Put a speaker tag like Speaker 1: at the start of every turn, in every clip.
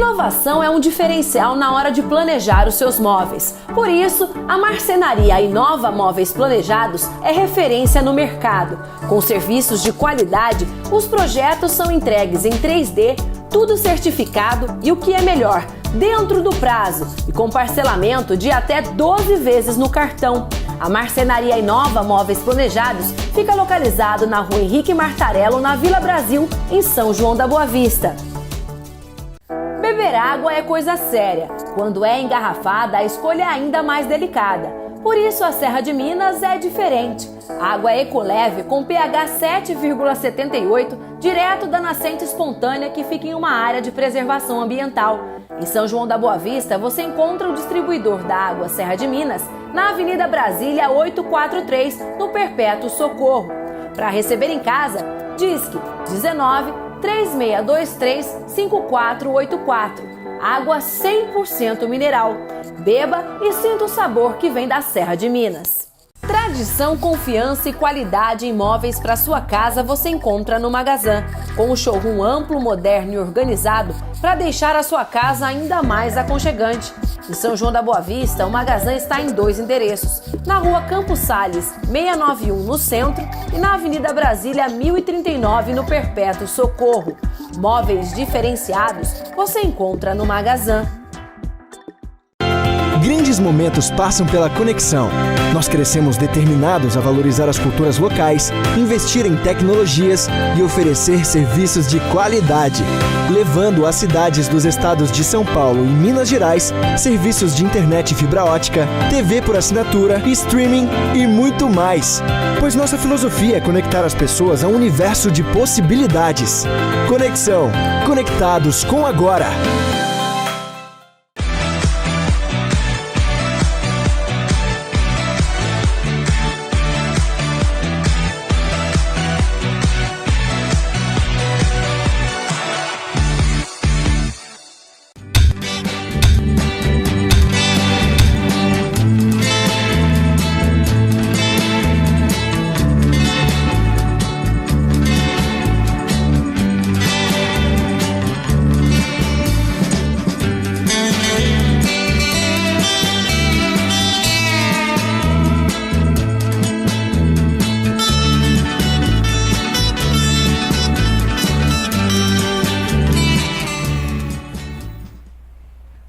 Speaker 1: Inovação é um diferencial na hora de planejar os seus móveis. Por isso, a marcenaria Inova Móveis Planejados é referência no mercado. Com serviços de qualidade, os projetos são entregues em 3D, tudo certificado e o que é melhor, dentro do prazo e com parcelamento de até 12 vezes no cartão. A marcenaria Inova Móveis Planejados fica localizado na Rua Henrique Martarello, na Vila Brasil, em São João da Boa Vista. Beber água é coisa séria. Quando é engarrafada, a escolha é ainda mais delicada. Por isso, a Serra de Minas é diferente. Água Ecoleve com pH 7,78, direto da nascente espontânea que fica em uma área de preservação ambiental. Em São João da Boa Vista, você encontra o distribuidor da água Serra de Minas na Avenida Brasília 843, no Perpétuo Socorro. Para receber em casa, disque 19-3623-5484. Água 100% mineral. Beba e sinta o sabor que vem da Serra de Minas. Tradição, confiança e qualidade em móveis para sua casa você encontra no Magazã, com um showroom amplo, moderno e organizado para deixar a sua casa ainda mais aconchegante. Em São João da Boa Vista, o Magazã está em 2 endereços, na Rua Campos Sales, 691 no centro e na Avenida Brasília 1039 no Perpétuo Socorro. Móveis diferenciados você encontra no Magazã.
Speaker 2: Grandes momentos passam pela conexão. Nós crescemos determinados a valorizar as culturas locais, investir em tecnologias e oferecer serviços de qualidade, levando às cidades dos estados de São Paulo e Minas Gerais serviços de internet e fibra ótica, TV por assinatura, streaming e muito mais. Pois nossa filosofia é conectar as pessoas a um universo de possibilidades. Conexão. Conectados com agora.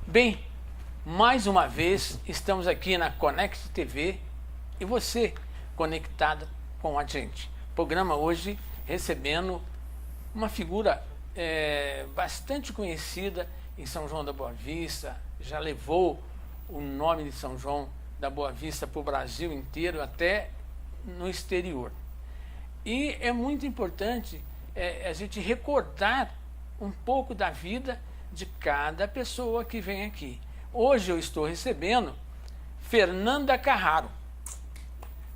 Speaker 3: Bem, mais uma vez estamos aqui na Connect TV e você conectado com a gente. Programa hoje recebendo uma figura bastante conhecida em São João da Boa Vista, já levou o nome de São João da Boa Vista para o Brasil inteiro, até no exterior. E é muito importante a gente recordar um pouco da vida de cada pessoa que vem aqui. Hoje eu estou recebendo Fernanda Carraro.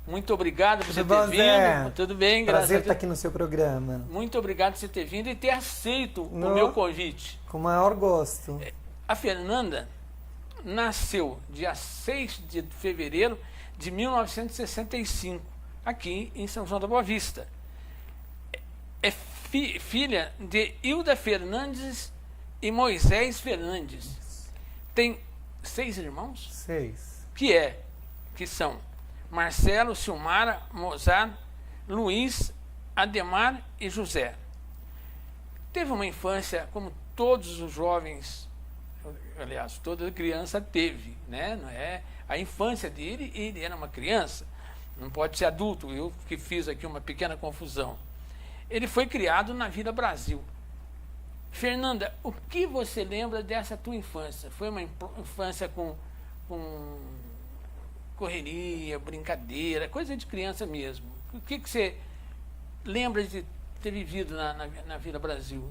Speaker 3: Muito obrigado por você ter vindo.
Speaker 4: Zé.
Speaker 3: Tudo bem, graças a
Speaker 4: Prazer
Speaker 3: Deus.
Speaker 4: estar aqui no seu programa.
Speaker 3: Muito obrigado por você ter vindo e ter aceito o meu convite.
Speaker 4: Com o maior gosto.
Speaker 3: A Fernanda nasceu dia 6 de fevereiro de 1965, aqui em São João da Boa Vista. É filha de Hilda Fernandes e Moisés Fernandes. Tem 6 irmãos?
Speaker 4: 6.
Speaker 3: Que são Marcelo, Silmara, Mozart, Luiz, Ademar e José. Teve uma infância como todos os jovens, aliás, toda criança teve, né? Não é? A infância dele, ele era uma criança, não pode ser adulto. Eu que fiz aqui uma pequena confusão. Ele foi criado na Vila Brasil. Fernanda, o que você lembra dessa tua infância? Foi uma infância com correria, brincadeira, coisa de criança mesmo. O que você lembra de ter vivido na Vila Brasil?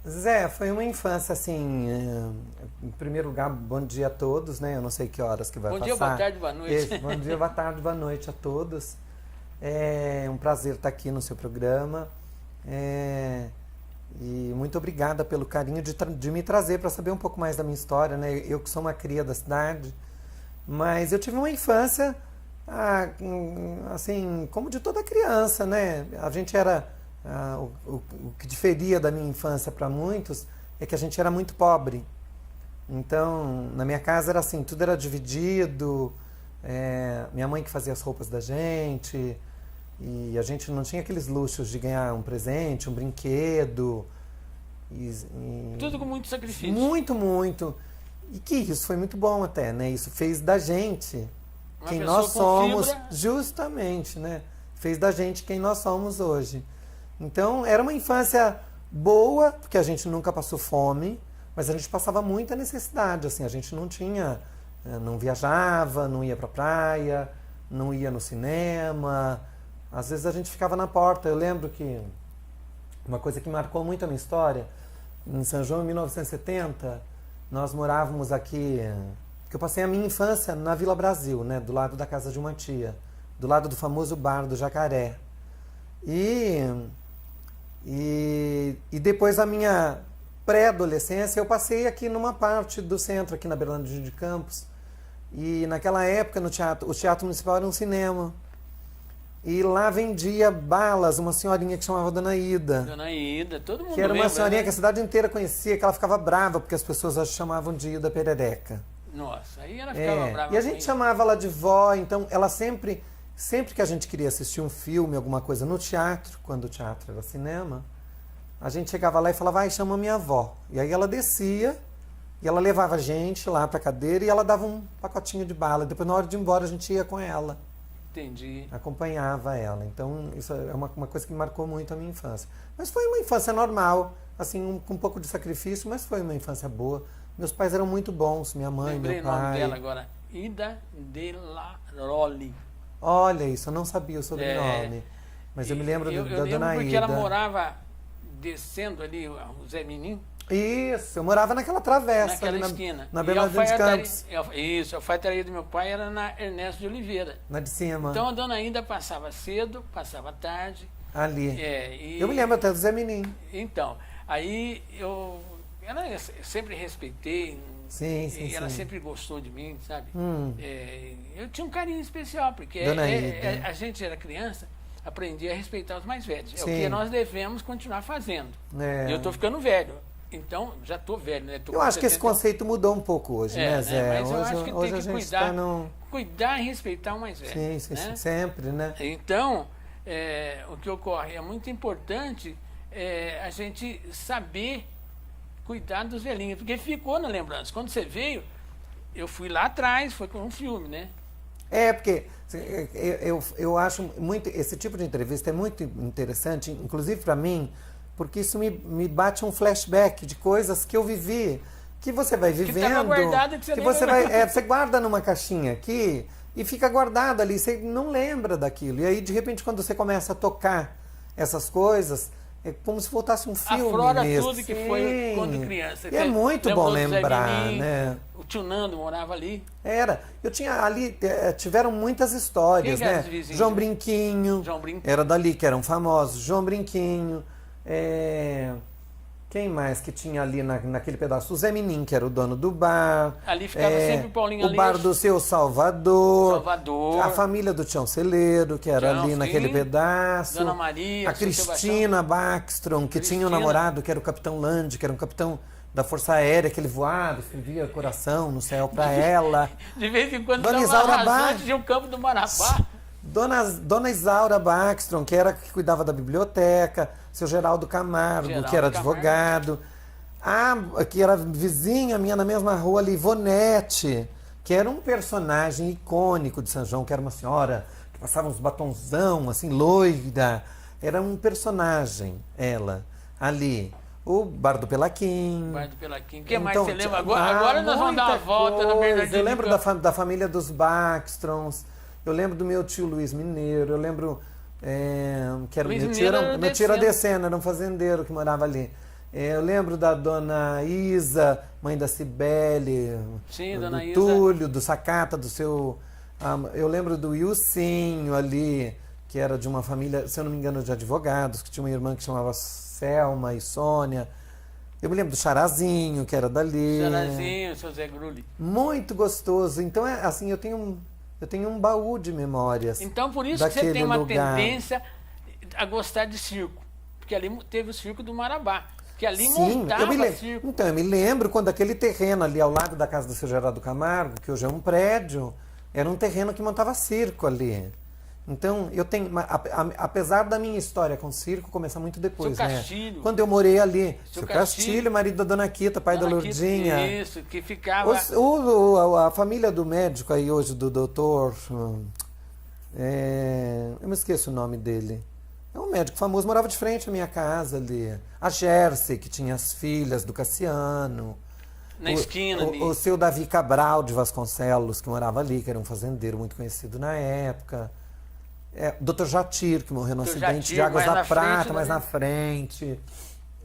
Speaker 4: Zé, foi uma infância assim, em primeiro lugar, bom dia a todos, né? Eu não sei que horas que vai passar.
Speaker 3: Bom dia, boa tarde, boa noite.
Speaker 4: Bom dia, boa tarde, boa noite a todos. É um prazer estar aqui no seu programa. E muito obrigada pelo carinho de me trazer para saber um pouco mais da minha história, né? Eu que sou uma cria da cidade, mas eu tive uma infância, assim, como de toda criança, né? A gente era, o que diferia da minha infância para muitos é que a gente era muito pobre. Então, na minha casa era assim, tudo era dividido, minha mãe que fazia as roupas da gente, e a gente não tinha aqueles luxos de ganhar um presente, um brinquedo.
Speaker 3: Tudo com muito sacrifício.
Speaker 4: Muito, muito. E que isso foi muito bom até, né? Isso fez da gente quem nós somos, justamente, né? Fez da gente quem nós somos hoje. Então, era uma infância boa, porque a gente nunca passou fome, mas a gente passava muita necessidade, assim, a gente não tinha, não viajava, não ia pra praia, não ia no cinema, às vezes a gente ficava na porta. Eu lembro que uma coisa que marcou muito a minha história, em São João, em 1970, nós morávamos aqui, que eu passei a minha infância na Vila Brasil, né, do lado da casa de uma tia, do lado do famoso bar do Jacaré. E depois a minha pré-adolescência eu passei aqui numa parte do centro, aqui na Berlândia de Campos. E naquela época no teatro, o Teatro Municipal era um cinema. E lá vendia balas uma senhorinha que chamava Dona Ida.
Speaker 3: Dona Ida, todo mundo
Speaker 4: que era uma
Speaker 3: lembra,
Speaker 4: senhorinha,
Speaker 3: né?
Speaker 4: Que a cidade inteira conhecia, que ela ficava brava porque as pessoas a chamavam de Ida Perereca.
Speaker 3: Nossa, aí ela ficava brava.
Speaker 4: E a gente chamava ela de vó, então ela sempre que a gente queria assistir um filme, alguma coisa no teatro, quando o teatro era cinema, a gente chegava lá e falava, vai, chama minha avó. E aí ela descia, e ela levava a gente lá pra cadeira e ela dava um pacotinho de bala. Depois, na hora de ir embora, a gente ia com ela.
Speaker 3: Entendi.
Speaker 4: Acompanhava ela. Então, isso é uma coisa que marcou muito a minha infância. Mas foi uma infância normal, assim, com um pouco de sacrifício, mas foi uma infância boa. Meus pais eram muito bons, minha mãe,
Speaker 3: Lembrei
Speaker 4: meu pai.
Speaker 3: o nome dela agora. Ida de la Roli.
Speaker 4: Olha isso, eu não sabia o sobrenome. Mas eu me lembro da
Speaker 3: lembro
Speaker 4: Dona Ida.
Speaker 3: porque ela morava descendo ali, o Zé Menin.
Speaker 4: Isso, eu morava naquela travessa.
Speaker 3: Naquela
Speaker 4: ali
Speaker 3: esquina.
Speaker 4: Na
Speaker 3: E
Speaker 4: Berlândia de Campos.
Speaker 3: Isso, a alfaiataria do meu pai era na Ernesto de Oliveira.
Speaker 4: Na de cima.
Speaker 3: Então a Dona Ida passava cedo, passava tarde.
Speaker 4: Ali.
Speaker 3: E
Speaker 4: Eu me lembro até do Zé Menin.
Speaker 3: Então, aí eu sempre respeitei.
Speaker 4: Sim,
Speaker 3: E ela
Speaker 4: sim.
Speaker 3: sempre gostou de mim, sabe? Eu tinha um carinho especial, porque
Speaker 4: Dona Ida.
Speaker 3: a gente era criança, aprendia a respeitar os mais velhos. É o
Speaker 4: Sim.
Speaker 3: que nós devemos continuar fazendo.
Speaker 4: É.
Speaker 3: E eu estou ficando velho. Então, já estou velho, né?
Speaker 4: Eu acho que esse conceito mudou um pouco hoje, né, Zé?
Speaker 3: Mas eu acho que
Speaker 4: hoje
Speaker 3: tem
Speaker 4: a
Speaker 3: que
Speaker 4: gente tá
Speaker 3: cuidar e respeitar o mais velho.
Speaker 4: Sim,
Speaker 3: né?
Speaker 4: sempre, né?
Speaker 3: Então, o que ocorre é muito importante a gente saber cuidar dos velhinhos, porque ficou na lembrança. Quando você veio, eu fui lá atrás, foi com um filme, né?
Speaker 4: Porque eu acho muito, esse tipo de entrevista é muito interessante, inclusive para mim, porque isso me bate um flashback de coisas que eu vivi, que você vai vivendo,
Speaker 3: que tava guardado, que
Speaker 4: você vai, você guarda numa caixinha aqui e fica guardado ali, você não lembra daquilo. E aí, de repente, quando você começa a tocar essas coisas, é como se voltasse um filme
Speaker 3: aflora
Speaker 4: mesmo.
Speaker 3: tudo que foi quando criança.
Speaker 4: E é muito bom lembrar, né?
Speaker 3: O tio Nando morava ali.
Speaker 4: Eu tinha ali, tiveram muitas histórias,
Speaker 3: Quem que era
Speaker 4: né?
Speaker 3: os vizinhos?
Speaker 4: João Brinquinho, era dali que eram famosos. João Brinquinho, quem mais que tinha ali naquele pedaço? O Zé Menin, que era o dono do bar.
Speaker 3: Ali ficava sempre o Paulinho
Speaker 4: O bar do seu Salvador. A família do Tião Celeiro, que era ali naquele pedaço.
Speaker 3: Dona Maria.
Speaker 4: A Cristina Backstrom, que tinha um namorado que era o Capitão Land, que era um capitão da Força Aérea, que ele voava, escrevia coração no céu pra ela.
Speaker 3: De vez em quando
Speaker 4: Dona Isaura
Speaker 3: rasante de um campo do Marabá.
Speaker 4: Dona Isaura Backstrom, que cuidava da biblioteca, seu Geraldo Camargo, que era advogado, que era vizinha minha na mesma rua ali, Ivonete, que era um personagem icônico de São João, que era uma senhora que passava uns batonzão, assim, loira, era um personagem, ela, ali. O Bar do Pelaquim.
Speaker 3: Bar do Pelaquim. O que mais você lembra? Agora nós vamos dar uma volta na Bernardino.
Speaker 4: Eu lembro da família dos Backstroms. Eu lembro do meu tio Luiz Mineiro, eu lembro que era meu tio era Decena, era um fazendeiro que morava ali. Eu lembro da dona Isa, mãe da Cibele,
Speaker 3: dona Isa.
Speaker 4: Túlio, do Sacata, do seu... eu lembro do Ilcinho ali, que era de uma família, se eu não me engano, de advogados, que tinha uma irmã que chamava Selma e Sônia. Eu me lembro do Charazinho, que era dali.
Speaker 3: Charazinho, seu Zé Grulli.
Speaker 4: Muito gostoso. Então, assim, eu tenho um baú de memórias.
Speaker 3: Então, por isso que você tem uma tendência a gostar de circo. Porque ali teve o circo do Marabá. que ali montava circo.
Speaker 4: Então, eu me lembro quando aquele terreno ali ao lado da casa do seu Geraldo Camargo, que hoje é um prédio, era um terreno que montava circo ali. Então, eu tenho, apesar da minha história com circo começa muito depois,
Speaker 3: Seu Castilho.
Speaker 4: né? Quando eu morei ali,
Speaker 3: Seu
Speaker 4: Castilho, marido da Dona Quita, pai da Lourdinha.
Speaker 3: Isso, que ficava...
Speaker 4: A família do médico aí hoje, do doutor... eu me esqueço o nome dele. É um médico famoso, morava de frente à minha casa ali. A Jersey, que tinha as filhas do Cassiano.
Speaker 3: Na esquina ali.
Speaker 4: O seu Davi Cabral de Vasconcelos, que morava ali, que era um fazendeiro muito conhecido na época. Dr. Jatir, que morreu no acidente de Águas da Prata, mais na frente.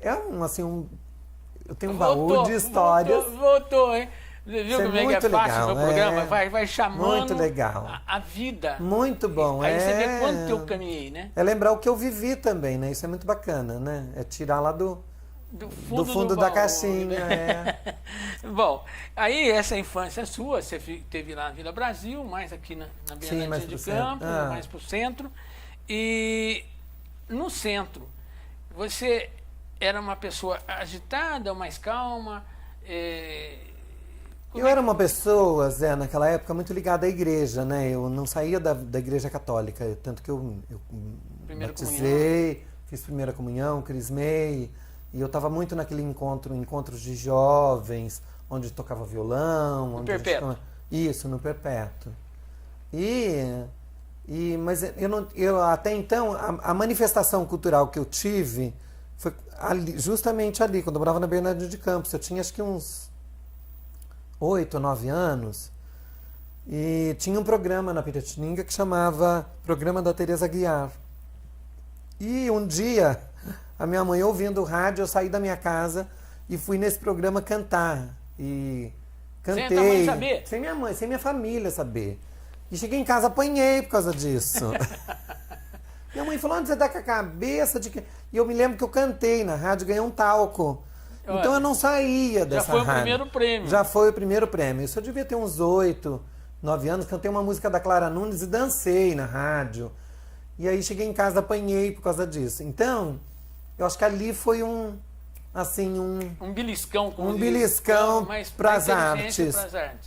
Speaker 4: Eu tenho um baú de histórias.
Speaker 3: Voltou, hein? Viu como é que é fácil o meu programa? Vai chamando
Speaker 4: muito legal.
Speaker 3: A vida.
Speaker 4: Muito bom.
Speaker 3: Aí você vê quanto que eu caminhei, né?
Speaker 4: É lembrar o que eu vivi também, né? Isso é muito bacana, né? É tirar lá do fundo da caixinha.
Speaker 3: Né? Bom, aí essa infância sua, você teve lá na Vila Brasil, mais aqui na Bernardina de Campos, mais pro centro. E no centro, você era uma pessoa agitada, mais calma?
Speaker 4: Eu era uma pessoa, Zé, naquela época, muito ligada à igreja, né? Eu não saía da igreja católica, tanto que eu batizei, fiz primeira comunhão, crismei, e eu estava muito naquele encontros de jovens, onde tocava violão.
Speaker 3: No Perpétuo.
Speaker 4: Isso, no Perpétuo. Mas eu até então, a manifestação cultural que eu tive foi justamente ali, quando eu morava na Bernardina de Campos. Eu tinha acho que uns 8 ou 9 anos, e tinha um programa na Piratininga que chamava Programa da Tereza Aguiar. E um dia, a minha mãe ouvindo o rádio, eu saí da minha casa e fui nesse programa cantar. E cantei.
Speaker 3: Sem a mãe saber?
Speaker 4: Sem minha mãe, sem minha família saber. E cheguei em casa, apanhei por causa disso. Minha mãe falou, onde você tá com a cabeça de que... E eu me lembro que eu cantei na rádio, ganhei um talco. Então eu não saía dessa rádio.
Speaker 3: Já foi o primeiro prêmio.
Speaker 4: Já foi o primeiro prêmio. Isso eu devia ter uns 8, 9 anos, cantei uma música da Clara Nunes e dancei na rádio. E aí cheguei em casa, apanhei por causa disso. Então, eu acho que ali foi um
Speaker 3: beliscão, como
Speaker 4: um beliscão para as
Speaker 3: artes.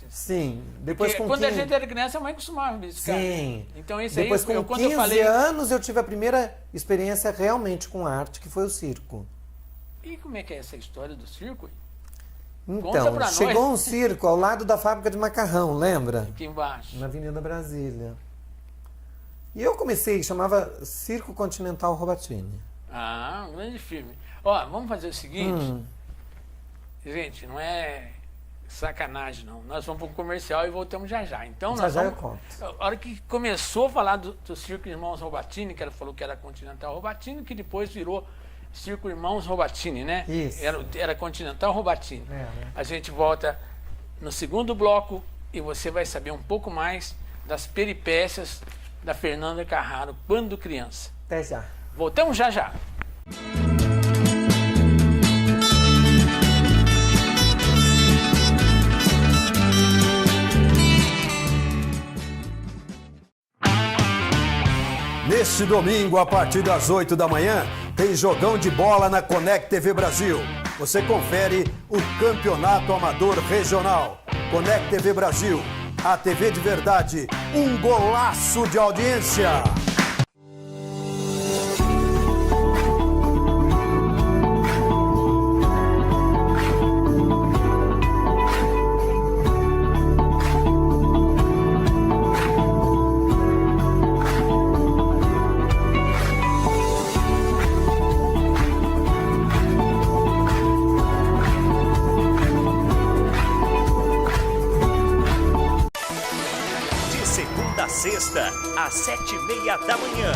Speaker 4: Sim. Depois,
Speaker 3: quando a gente era criança, a mãe costumava beliscar.
Speaker 4: Sim.
Speaker 3: Então isso
Speaker 4: depois,
Speaker 3: aí,
Speaker 4: com 15 anos, eu tive a primeira experiência realmente com arte, que foi o circo.
Speaker 3: E como é que é essa história do circo?
Speaker 4: Então, chegou um circo ao lado da fábrica de macarrão, lembra?
Speaker 3: Aqui embaixo.
Speaker 4: Na Avenida Brasília. E eu comecei, chamava Circo Continental Robatini.
Speaker 3: Ah, um grande filme. Ó, vamos fazer o seguinte. Gente, não é sacanagem, não. Nós vamos para o comercial e voltamos já já. Então,
Speaker 4: já eu conto.
Speaker 3: A hora que começou a falar do Circo Irmãos Robatini, que ela falou que era Continental Robatini, que depois virou Circo Irmãos Robatini, né?
Speaker 4: Isso.
Speaker 3: Era Continental Robatini. Né? A gente volta no segundo bloco e você vai saber um pouco mais das peripécias da Fernanda Carraro quando criança.
Speaker 4: Até já.
Speaker 3: Voltamos já já.
Speaker 5: Neste domingo, a partir das 8 da manhã, tem jogão de bola na Conect TV Brasil. Você confere o Campeonato Amador Regional. Conect TV Brasil, a TV de verdade, um golaço de audiência.
Speaker 6: Sexta, às 7h30 da manhã.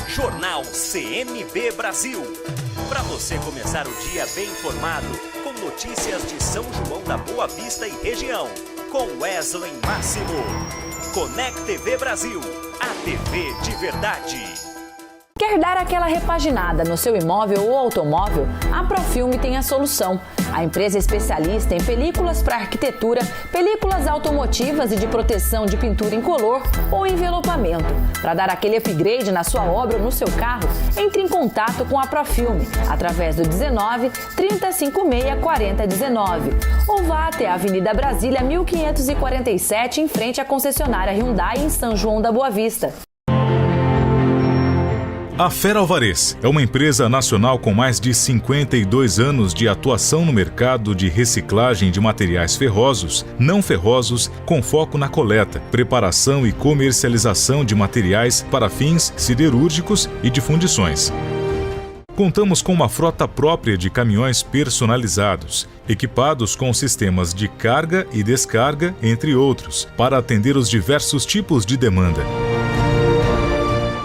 Speaker 6: Jornal CNB Brasil. Para você começar o dia bem informado, com notícias de São João da Boa Vista e região, com Wesley Máximo. Conect TV Brasil, a TV de verdade.
Speaker 1: Quer dar aquela repaginada no seu imóvel ou automóvel? A Profilme tem a solução. A empresa é especialista em películas para arquitetura, películas automotivas e de proteção de pintura incolor ou envelopamento. Para dar aquele upgrade na sua obra ou no seu carro, entre em contato com a Profilme através do 19 3056 4019 ou vá até a Avenida Brasília 1547 em frente à concessionária Hyundai em São João da Boa Vista.
Speaker 7: A Feralvarez é uma empresa nacional com mais de 52 anos de atuação no mercado de reciclagem de materiais ferrosos, não ferrosos, com foco na coleta, preparação e comercialização de materiais para fins siderúrgicos e de fundições. Contamos com uma frota própria de caminhões personalizados, equipados com sistemas de carga e descarga, entre outros, para atender os diversos tipos de demanda.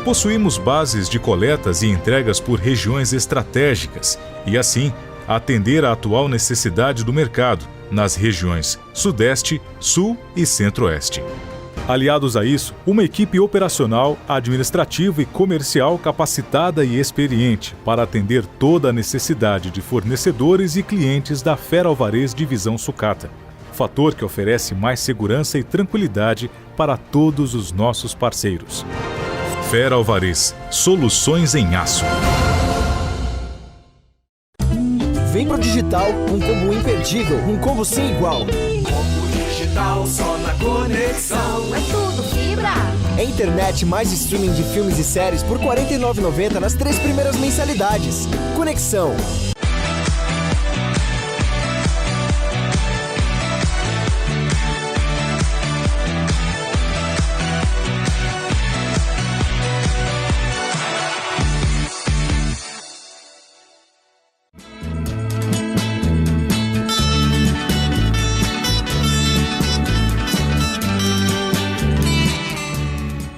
Speaker 7: Possuímos bases de coletas e entregas por regiões estratégicas e, assim, atender à atual necessidade do mercado nas regiões Sudeste, Sul e Centro-Oeste. Aliados a isso, uma equipe operacional, administrativa e comercial capacitada e experiente para atender toda a necessidade de fornecedores e clientes da Feralvarez Divisão Sucata. Fator que oferece mais segurança e tranquilidade para todos os nossos parceiros. Feralvarez, soluções em aço.
Speaker 2: Vem pro digital, um combo imperdível, um combo sem igual.
Speaker 8: Combo digital só na conexão.
Speaker 9: É tudo fibra.
Speaker 2: É internet mais streaming de filmes e séries por R$ 49,90 nas 3 primeiras mensalidades. Conexão.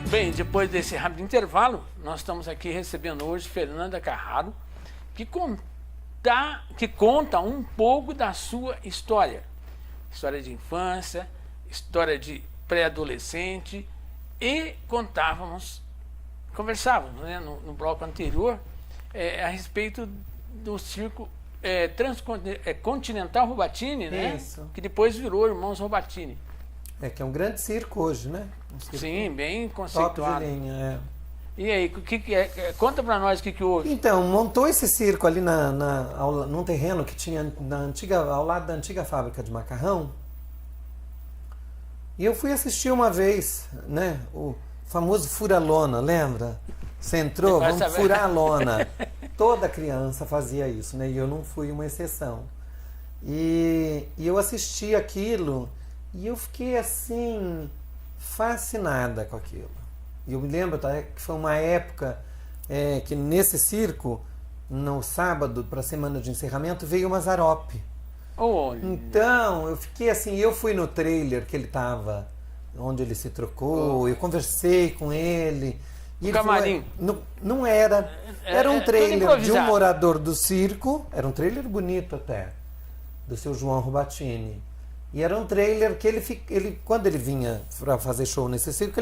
Speaker 3: Bem, depois desse rápido intervalo, nós estamos aqui recebendo hoje Fernanda Carraro, que conta um pouco da sua história. História de infância, história de pré-adolescente e conversávamos, né, no bloco anterior a respeito do circo Continental Robatini, né?
Speaker 4: Isso.
Speaker 3: Que depois virou Irmãos Robatini.
Speaker 4: Que é um grande circo hoje, né? Um circo
Speaker 3: Sim, bem
Speaker 4: top
Speaker 3: conceituado.
Speaker 4: de linha,
Speaker 3: E aí, conta pra nós o que houve.
Speaker 4: Então, montou esse circo ali num terreno que tinha ao lado da antiga fábrica de macarrão. E eu fui assistir uma vez, né? O famoso fura-lona, lembra? Você entrou, vamos furar a lona. Toda criança fazia isso, né? E eu não fui uma exceção. E eu assisti aquilo e eu fiquei assim, fascinada com aquilo. E eu me lembro que foi uma época que nesse circo, no sábado, para a semana de encerramento, veio o Mazzaropi. Então, eu fiquei assim, eu fui no trailer que ele estava, onde ele se trocou, eu conversei com ele. E
Speaker 3: camarim?
Speaker 4: Não era. Era um trailer de um morador do circo, era um trailer bonito até, do seu João Robatini. E era um trailer que ele quando ele vinha para fazer show nesse circo,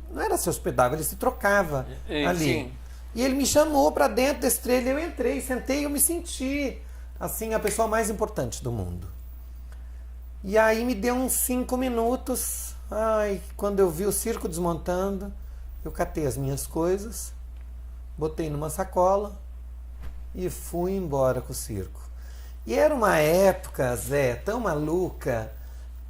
Speaker 4: não era se hospedava, ele se trocava ali.
Speaker 3: Sim.
Speaker 4: E ele me chamou para dentro desse trailer, eu entrei, sentei, eu me senti assim a pessoa mais importante do mundo. E aí me deu uns 5 minutos, quando eu vi o circo desmontando, eu catei as minhas coisas, botei numa sacola e fui embora com o circo. E era uma época, Zé, tão maluca,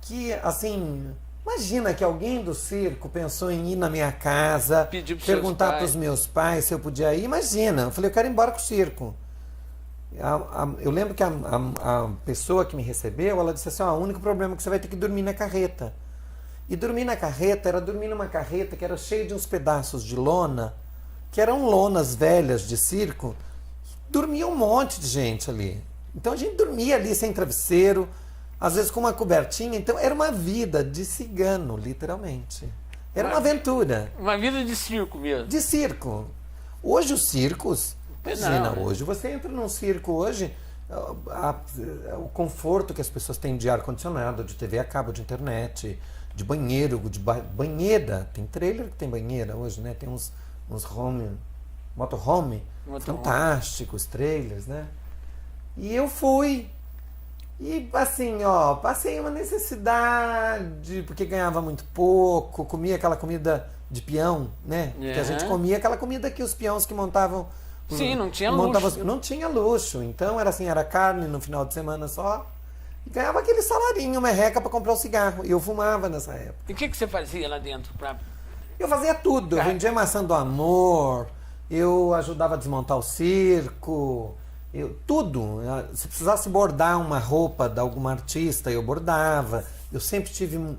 Speaker 4: que, assim, imagina que alguém do circo pensou em ir na minha casa, perguntar para os meus pais se eu podia ir. Imagina, eu falei, eu quero ir embora com o circo. Eu lembro que a pessoa que me recebeu, ela disse assim, o único problema é que você vai ter que dormir na carreta. E dormir na carreta era dormir numa carreta que era cheia de uns pedaços de lona, que eram lonas velhas de circo. Dormia um monte de gente ali. Então a gente dormia ali sem travesseiro, às vezes com uma cobertinha. Então era uma vida de cigano, literalmente. Era uma aventura.
Speaker 3: Uma vida de circo mesmo.
Speaker 4: De circo. Hoje os circos, imagina, hoje você entra num circo hoje, o conforto que as pessoas têm de ar-condicionado, de TV a cabo, de internet, de banheiro, de banheira. Tem trailer que tem banheira hoje, né? Tem uns uns motorhome fantásticos, trailers, né? E eu fui. E assim, ó, passei uma necessidade, porque ganhava muito pouco, comia aquela comida de peão, né? Que a gente comia aquela comida que os peões que montavam.
Speaker 3: Sim, não tinha luxo.
Speaker 4: Não tinha luxo. Então era assim, era carne no final de semana só. E ganhava aquele salarinho, merreca para comprar o cigarro. E eu fumava nessa época.
Speaker 3: E o que você fazia lá dentro?
Speaker 4: Eu fazia tudo. Eu vendia maçã do amor, eu ajudava a desmontar o circo, tudo. Se precisasse bordar uma roupa de alguma artista, eu bordava. Eu sempre tive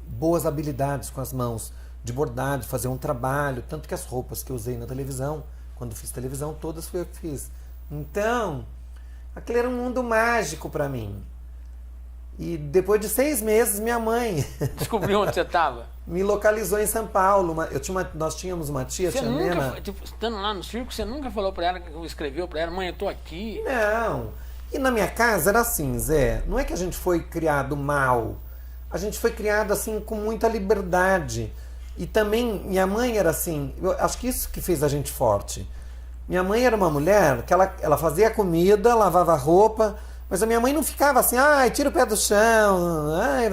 Speaker 4: boas habilidades com as mãos de bordar, de fazer um trabalho. Tanto que as roupas que eu usei na televisão, quando fiz televisão, todas foi eu que fiz. Então, aquele era um mundo mágico para mim. E depois de 6 meses, minha mãe
Speaker 3: descobriu onde você estava.
Speaker 4: Me localizou em São Paulo. Nós tínhamos uma tia,
Speaker 3: você
Speaker 4: tia
Speaker 3: nunca,
Speaker 4: Nena.
Speaker 3: tipo, estando lá no circo, você nunca falou para ela, escreveu para ela, mãe, eu tô aqui?
Speaker 4: Não. E na minha casa era assim, Zé. Não é que a gente foi criado mal. A gente foi criado assim com muita liberdade. E também minha mãe era assim. Eu acho que isso que fez a gente forte. Minha mãe era uma mulher que ela fazia comida, lavava roupa. Mas a minha mãe não ficava assim, ai, tira o pé do chão. Ai,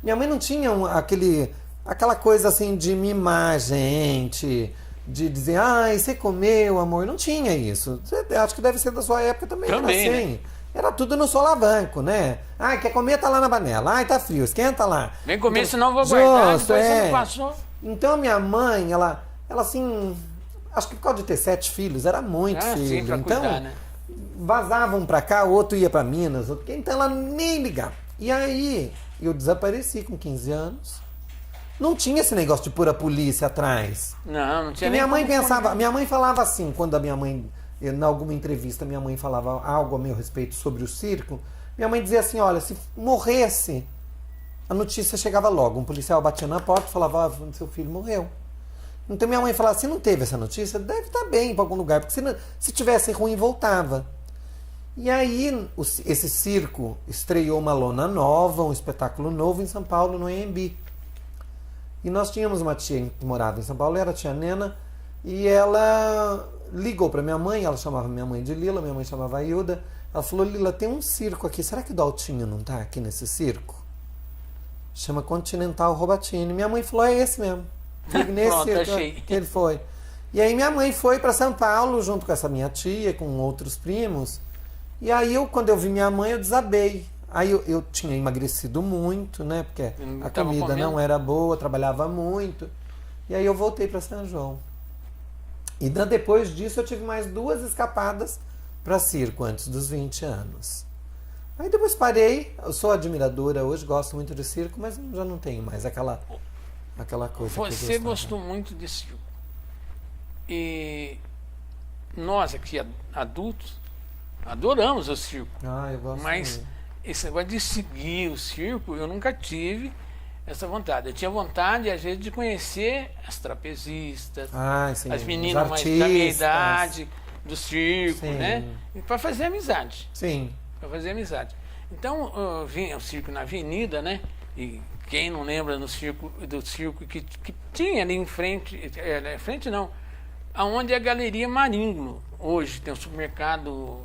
Speaker 4: minha mãe não tinha aquela coisa assim de mimar a gente, de dizer, ai, você comeu, amor. Não tinha isso. Acho que deve ser da sua época também.
Speaker 3: Também,
Speaker 4: era assim.
Speaker 3: né?
Speaker 4: Era tudo no solavanco, né? Ai, quer comer, tá lá na panela. Ai, tá frio, esquenta lá.
Speaker 3: Vem comer,
Speaker 4: então,
Speaker 3: senão eu vou guardar,
Speaker 4: justo,
Speaker 3: depois você não passou.
Speaker 4: Então minha mãe, ela assim, acho que por causa de ter 7 filhos, era muito filho.
Speaker 3: Sim, pra
Speaker 4: então,
Speaker 3: cuidar, né?
Speaker 4: vazavam pra cá, outro ia pra Minas, então ela nem ligava. E aí eu desapareci com 15 anos. Não tinha esse negócio de pôr a polícia atrás.
Speaker 3: Não tinha.
Speaker 4: E minha mãe pensava, minha mãe falava assim, quando a minha mãe, em alguma entrevista, minha mãe falava algo a meu respeito sobre o circo, minha mãe dizia assim, olha, se morresse, a notícia chegava logo. Um policial batia na porta e falava, seu filho morreu. Então minha mãe falava, se não teve essa notícia, deve estar bem para algum lugar, porque se tivesse ruim, voltava. E aí esse circo estreou uma lona nova, um espetáculo novo em São Paulo, no Anhembi. E nós tínhamos uma tia que morava em São Paulo, era a tia Nena, e ela ligou para minha mãe, ela chamava minha mãe de Lila, minha mãe chamava a Hilda. Ela falou, Lila, tem um circo aqui, será que o Daltinho não está aqui nesse circo? Chama Continental Robatini. Minha mãe falou, é esse mesmo. Nesse
Speaker 3: Pronto,
Speaker 4: circo
Speaker 3: achei.
Speaker 4: que ele foi. E aí minha mãe foi para São Paulo, junto com essa minha tia, com outros primos. E aí quando eu vi minha mãe, eu desabei. Aí eu tinha emagrecido muito, né? Porque a comida não era boa, trabalhava muito. E aí eu voltei para São João. E depois disso eu tive mais 2 escapadas para circo antes dos 20 anos. Aí depois parei, eu sou admiradora hoje, gosto muito de circo, mas já não tenho mais aquela coisa.
Speaker 3: Você gostou muito de circo. E nós aqui, adultos, adoramos o circo.
Speaker 4: Eu gosto
Speaker 3: mas
Speaker 4: muito.
Speaker 3: Esse negócio de seguir o circo, eu nunca tive essa vontade. Eu tinha vontade, às vezes, de conhecer as trapezistas,
Speaker 4: Sim,
Speaker 3: as meninas mais da minha idade, do circo,
Speaker 4: sim,
Speaker 3: né? Para fazer amizade.
Speaker 4: Sim.
Speaker 3: Para fazer amizade. Então, vinha o circo na avenida, né? E quem não lembra do circo que tinha ali em frente, frente não, aonde é a Galeria Maringlo. Hoje tem um supermercado,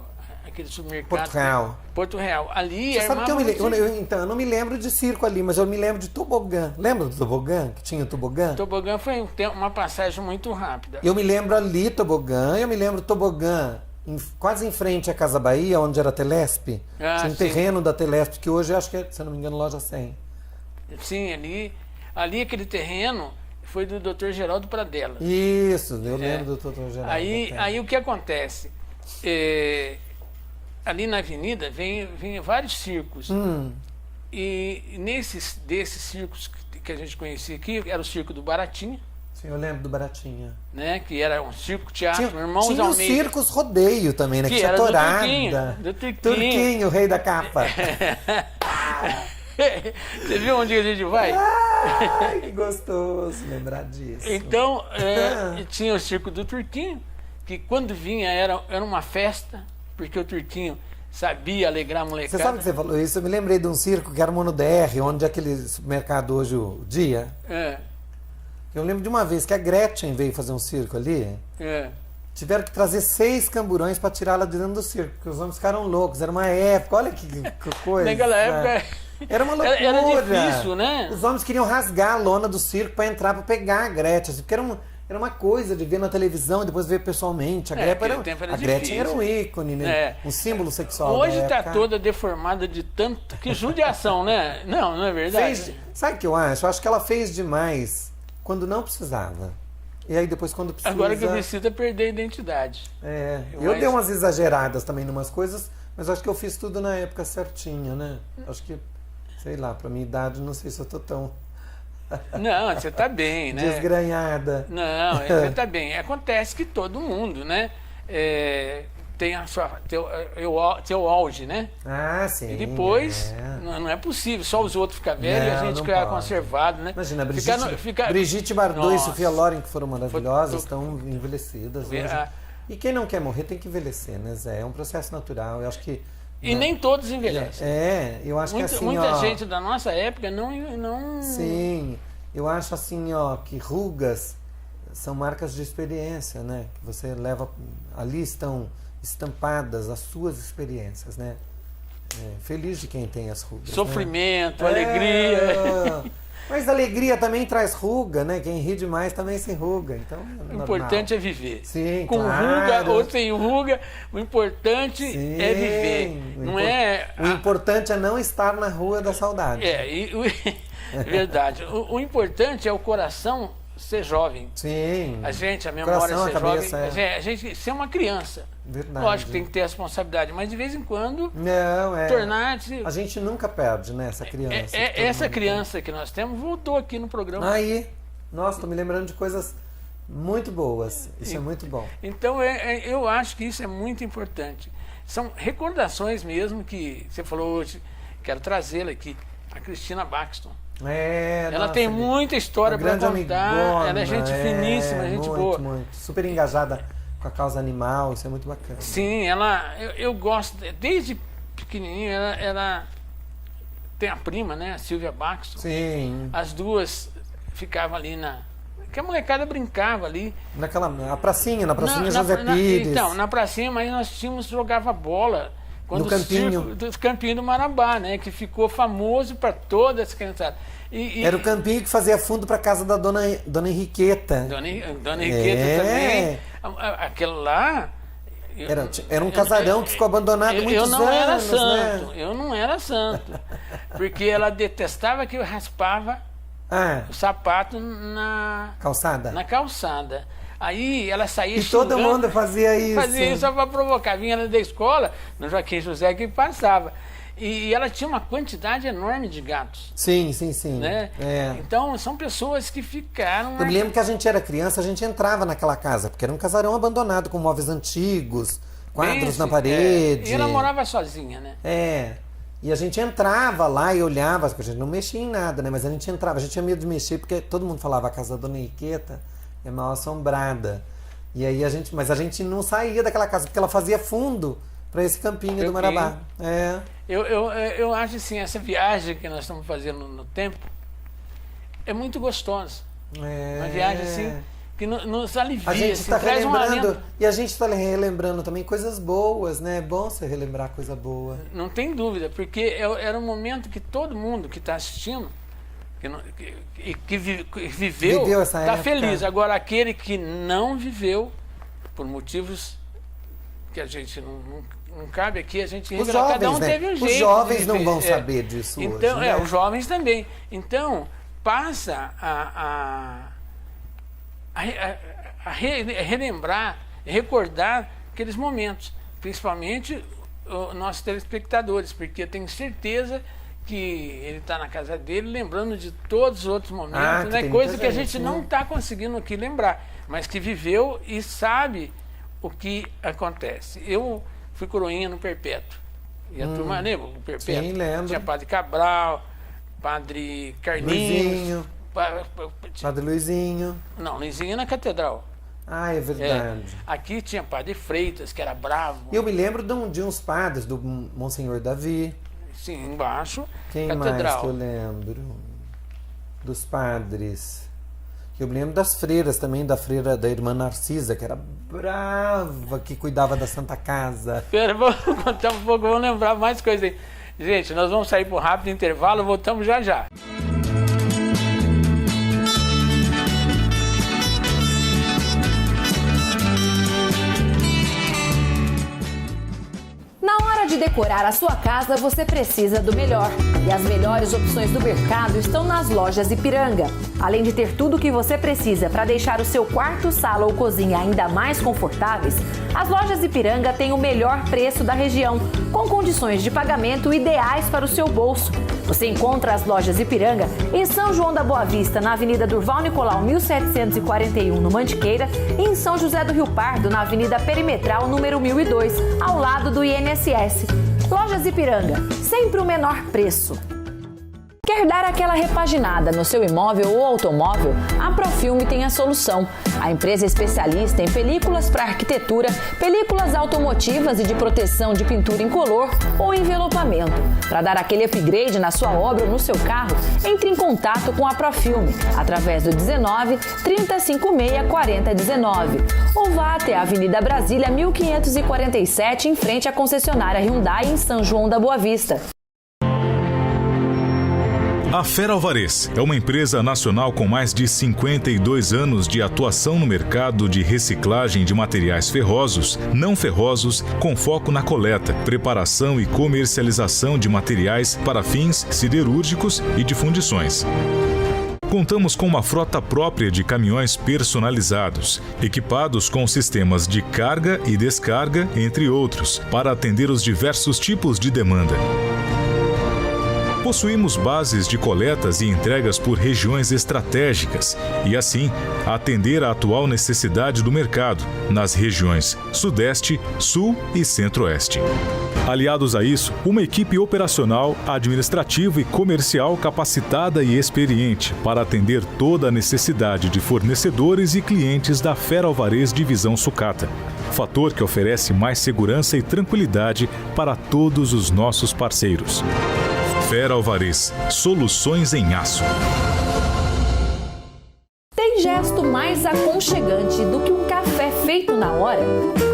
Speaker 3: aquele supermercado.
Speaker 4: Porto Real.
Speaker 3: Ali
Speaker 4: Você sabe que eu não me lembro de circo ali, mas eu me lembro de tobogã. Lembra do tobogã? Que tinha o tobogã?
Speaker 3: Tobogã foi uma passagem muito rápida.
Speaker 4: Eu me lembro ali tobogã, eu me lembro tobogã quase em frente à Casa Bahia, onde era a Telesp. Tinha um terreno da Telesp, que hoje acho que é, se eu não me engano, loja 100.
Speaker 3: Sim, ali aquele terreno foi do Dr. Geraldo Pradella.
Speaker 4: Isso, eu lembro do Dr. Geraldo.
Speaker 3: Aí o que acontece? Ali na avenida vem vários circos. E desses circos que a gente conhecia aqui, era o Circo do Baratinha.
Speaker 4: Sim, eu lembro do Baratinha.
Speaker 3: Né? Que era um circo teatro, Irmãos
Speaker 4: Tinha
Speaker 3: Almeida.
Speaker 4: os circos rodeio também, né? Que tinha
Speaker 3: era
Speaker 4: tourada.
Speaker 3: Do Turquinho.
Speaker 4: Turquinho, o rei da capa.
Speaker 3: Você viu onde a gente vai?
Speaker 4: Ai, que gostoso lembrar disso.
Speaker 3: Então, tinha o circo do Turquinho, que quando vinha era uma festa, porque o Turquinho sabia alegrar a molecada.
Speaker 4: Você sabe que você falou isso? Eu me lembrei de um circo que era o Mono DR, onde é aquele supermercado hoje, o Dia. Eu lembro de uma vez que a Gretchen veio fazer um circo ali.
Speaker 3: É.
Speaker 4: Tiveram que trazer 6 camburões para tirá-la de dentro do circo, porque os homens ficaram loucos. Era uma época, olha que coisa.
Speaker 3: Naquela época...
Speaker 4: Era uma loucura.
Speaker 3: Era difícil, né?
Speaker 4: Os homens queriam rasgar a lona do circo para entrar, para pegar a Gretchen. Porque era uma coisa de ver na televisão e depois ver pessoalmente. A Gretchen era um ícone, né? Um símbolo sexual.
Speaker 3: Hoje está toda deformada de tanto... Que judiação, né? Não é verdade?
Speaker 4: Sabe o que eu acho? Eu acho que ela fez demais quando não precisava. E aí depois quando precisa...
Speaker 3: Agora que precisa perder a identidade.
Speaker 4: Eu dei umas exageradas também em umas coisas, mas acho que eu fiz tudo na época certinha, né? Acho que, sei lá, pra minha idade, não sei se eu tô tão...
Speaker 3: Não, você tá bem, né?
Speaker 4: Desgranhada.
Speaker 3: Não, você tá bem. Acontece que todo mundo, né? Tem teu auge, né?
Speaker 4: Ah, sim.
Speaker 3: E depois, não é possível, só os outros ficar velhos e a gente ficar conservado, né?
Speaker 4: Imagina, Brigitte Bardot e Sofia Loren, que foram maravilhosas, estão envelhecidas hoje. E quem não quer morrer tem que envelhecer, né, Zé? É um processo natural, eu acho que...
Speaker 3: E nem todos envelhecem.
Speaker 4: Eu acho que assim,
Speaker 3: muita gente da nossa época não...
Speaker 4: Sim, eu acho assim, que rugas são marcas de experiência, né? Que você leva... Ali estão estampadas as suas experiências, né? Feliz de quem tem as rugas.
Speaker 3: Sofrimento, né? Alegria.
Speaker 4: Mas alegria também traz ruga, né? Quem ri demais também se ruga. Então,
Speaker 3: o importante é viver.
Speaker 4: Sim,
Speaker 3: com ruga ou sem ruga, o importante é viver.
Speaker 4: O importante é não estar na rua da saudade.
Speaker 3: Verdade. O importante é o coração ser jovem.
Speaker 4: Sim.
Speaker 3: A memória ser jovem.
Speaker 4: A
Speaker 3: gente ser uma criança.
Speaker 4: Verdade.
Speaker 3: Lógico que tem que ter responsabilidade, mas de vez em quando tornar-se...
Speaker 4: A gente nunca perde, né, essa criança.
Speaker 3: Essa criança que nós temos voltou aqui no programa.
Speaker 4: Aí, nossa, tô me lembrando de coisas muito boas. Isso é muito bom.
Speaker 3: Então, eu acho que isso é muito importante. São recordações mesmo que você falou hoje, quero trazê-la aqui, a Cristina Baxton. Ela tem muita história para contar, amigona, ela é gente finíssima, gente boa.
Speaker 4: Muito. Super engajada com a causa animal, isso é muito bacana.
Speaker 3: Sim, eu gosto, desde pequenininho, ela tem a prima, né, a Silvia Baxton.
Speaker 4: Sim.
Speaker 3: As duas ficavam ali que a molecada brincava ali.
Speaker 4: Na pracinha José Pires.
Speaker 3: Então, na pracinha, mas nós jogava bola.
Speaker 4: No campinho.
Speaker 3: Do campinho do Marabá, né? Que ficou famoso para todas as criançadas.
Speaker 4: Era o campinho que fazia fundo para casa da dona Henriqueta.
Speaker 3: Dona Henriqueta também. Aquele lá...
Speaker 4: Era um casarão que ficou abandonado muitos anos.
Speaker 3: Eu não era santo. Porque ela detestava que eu raspava o sapato na calçada. Aí ela saía
Speaker 4: xingando. E todo mundo fazia isso.
Speaker 3: Fazia isso só para provocar. Vinha ela da escola, no Joaquim José, que passava. E ela tinha uma quantidade enorme de gatos.
Speaker 4: Sim.
Speaker 3: Né? Então, são pessoas que ficaram...
Speaker 4: Eu me lembro que a gente era criança, a gente entrava naquela casa, porque era um casarão abandonado, com móveis antigos, quadros na parede.
Speaker 3: E ela morava sozinha, né?
Speaker 4: E a gente entrava lá e olhava, a gente não mexia em nada, né? Mas a gente entrava, a gente tinha medo de mexer, porque todo mundo falava a casa da dona Henriqueta é mal assombrada. E aí mas a gente não saía daquela casa, porque ela fazia fundo para esse campinho do Marabá.
Speaker 3: Eu acho assim, essa viagem que nós estamos fazendo no tempo é muito gostosa. Uma viagem assim que nos alivia,
Speaker 4: a gente está
Speaker 3: traz
Speaker 4: relembrando, e a gente está relembrando também coisas boas, né? É bom você relembrar coisa boa.
Speaker 3: Não tem dúvida, porque era um momento que todo mundo que está assistindo que viveu está feliz. Agora, aquele que não viveu, por motivos que a gente não cabe aqui, a gente
Speaker 4: revelar,
Speaker 3: cada um teve um jeito.
Speaker 4: Os jovens não vão saber disso
Speaker 3: então,
Speaker 4: hoje, né?
Speaker 3: Os jovens também. Então, passa a relembrar, recordar aqueles momentos, principalmente nossos telespectadores, porque eu tenho certeza que ele está na casa dele lembrando de todos os outros momentos, né? Coisa que a gente não está conseguindo aqui lembrar, mas que viveu e sabe o que acontece. Eu fui coroinha no Perpétuo. E a turma lembra? O Perpétuo.
Speaker 4: Sim, lembro.
Speaker 3: Tinha Padre Cabral, Padre Carlinhos.
Speaker 4: Padre Luizinho.
Speaker 3: Não, Luizinho na Catedral.
Speaker 4: É verdade.
Speaker 3: Aqui tinha Padre Freitas, que era bravo.
Speaker 4: Eu me lembro de uns padres, do Monsenhor Davi.
Speaker 3: Sim, embaixo.
Speaker 4: Quem
Speaker 3: Catedral.
Speaker 4: mais que eu lembro? Dos padres. Eu me lembro das freiras também, da freira da irmã Narcisa, que era brava, que cuidava da Santa Casa.
Speaker 3: Espera, vamos contar um pouco, vamos lembrar mais coisas aí. Gente, nós vamos sair por um rápido intervalo, voltamos já já.
Speaker 1: De decorar a sua casa, você precisa do melhor. E as melhores opções do mercado estão nas lojas Ipiranga. Além de ter tudo o que você precisa para deixar o seu quarto, sala ou cozinha ainda mais confortáveis, as lojas Ipiranga têm o melhor preço da região, com condições de pagamento ideais para o seu bolso. Você encontra as lojas Ipiranga em São João da Boa Vista, na Avenida Durval Nicolau, 1741, no Mantiqueira, e em São José do Rio Pardo, na Avenida Perimetral, número 1002, ao lado do INSS. Lojas Ipiranga, sempre o menor preço. Quer dar aquela repaginada no seu imóvel ou automóvel? A Profilme tem a solução. A empresa é especialista em películas para arquitetura, películas automotivas e de proteção de pintura incolor ou envelopamento. Para dar aquele upgrade na sua obra ou no seu carro, entre em contato com a Profilme através do 19 3056 4019 ou vá até a Avenida Brasília 1547 em frente à concessionária Hyundai em São João da Boa Vista.
Speaker 7: A Fera Alvarez é uma empresa nacional com mais de 52 anos de atuação no mercado de reciclagem de materiais ferrosos, não ferrosos, com foco na coleta, preparação e comercialização de materiais para fins siderúrgicos e de fundições. Contamos com uma frota própria de caminhões personalizados, equipados com sistemas de carga e descarga, entre outros, para atender os diversos tipos de demanda. Possuímos bases de coletas e entregas por regiões estratégicas e, assim, atender à atual necessidade do mercado nas regiões Sudeste, Sul e Centro-Oeste. Aliados a isso, uma equipe operacional, administrativa e comercial capacitada e experiente para atender toda a necessidade de fornecedores e clientes da Fera Alvarez Divisão Sucata. Fator que oferece mais segurança e tranquilidade para todos os nossos parceiros. Fera Alvarez, soluções em aço.
Speaker 1: Tem gesto mais aconchegante do que um café feito na hora?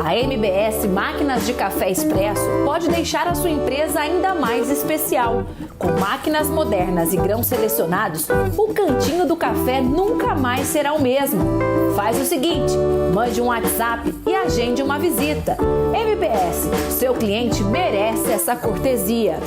Speaker 1: A MBS Máquinas de Café Expresso pode deixar a sua empresa ainda mais especial. Com máquinas modernas e grãos selecionados, o cantinho do café nunca mais será o mesmo. Faz o seguinte, mande um WhatsApp e agende uma visita. MBS, seu cliente merece essa cortesia.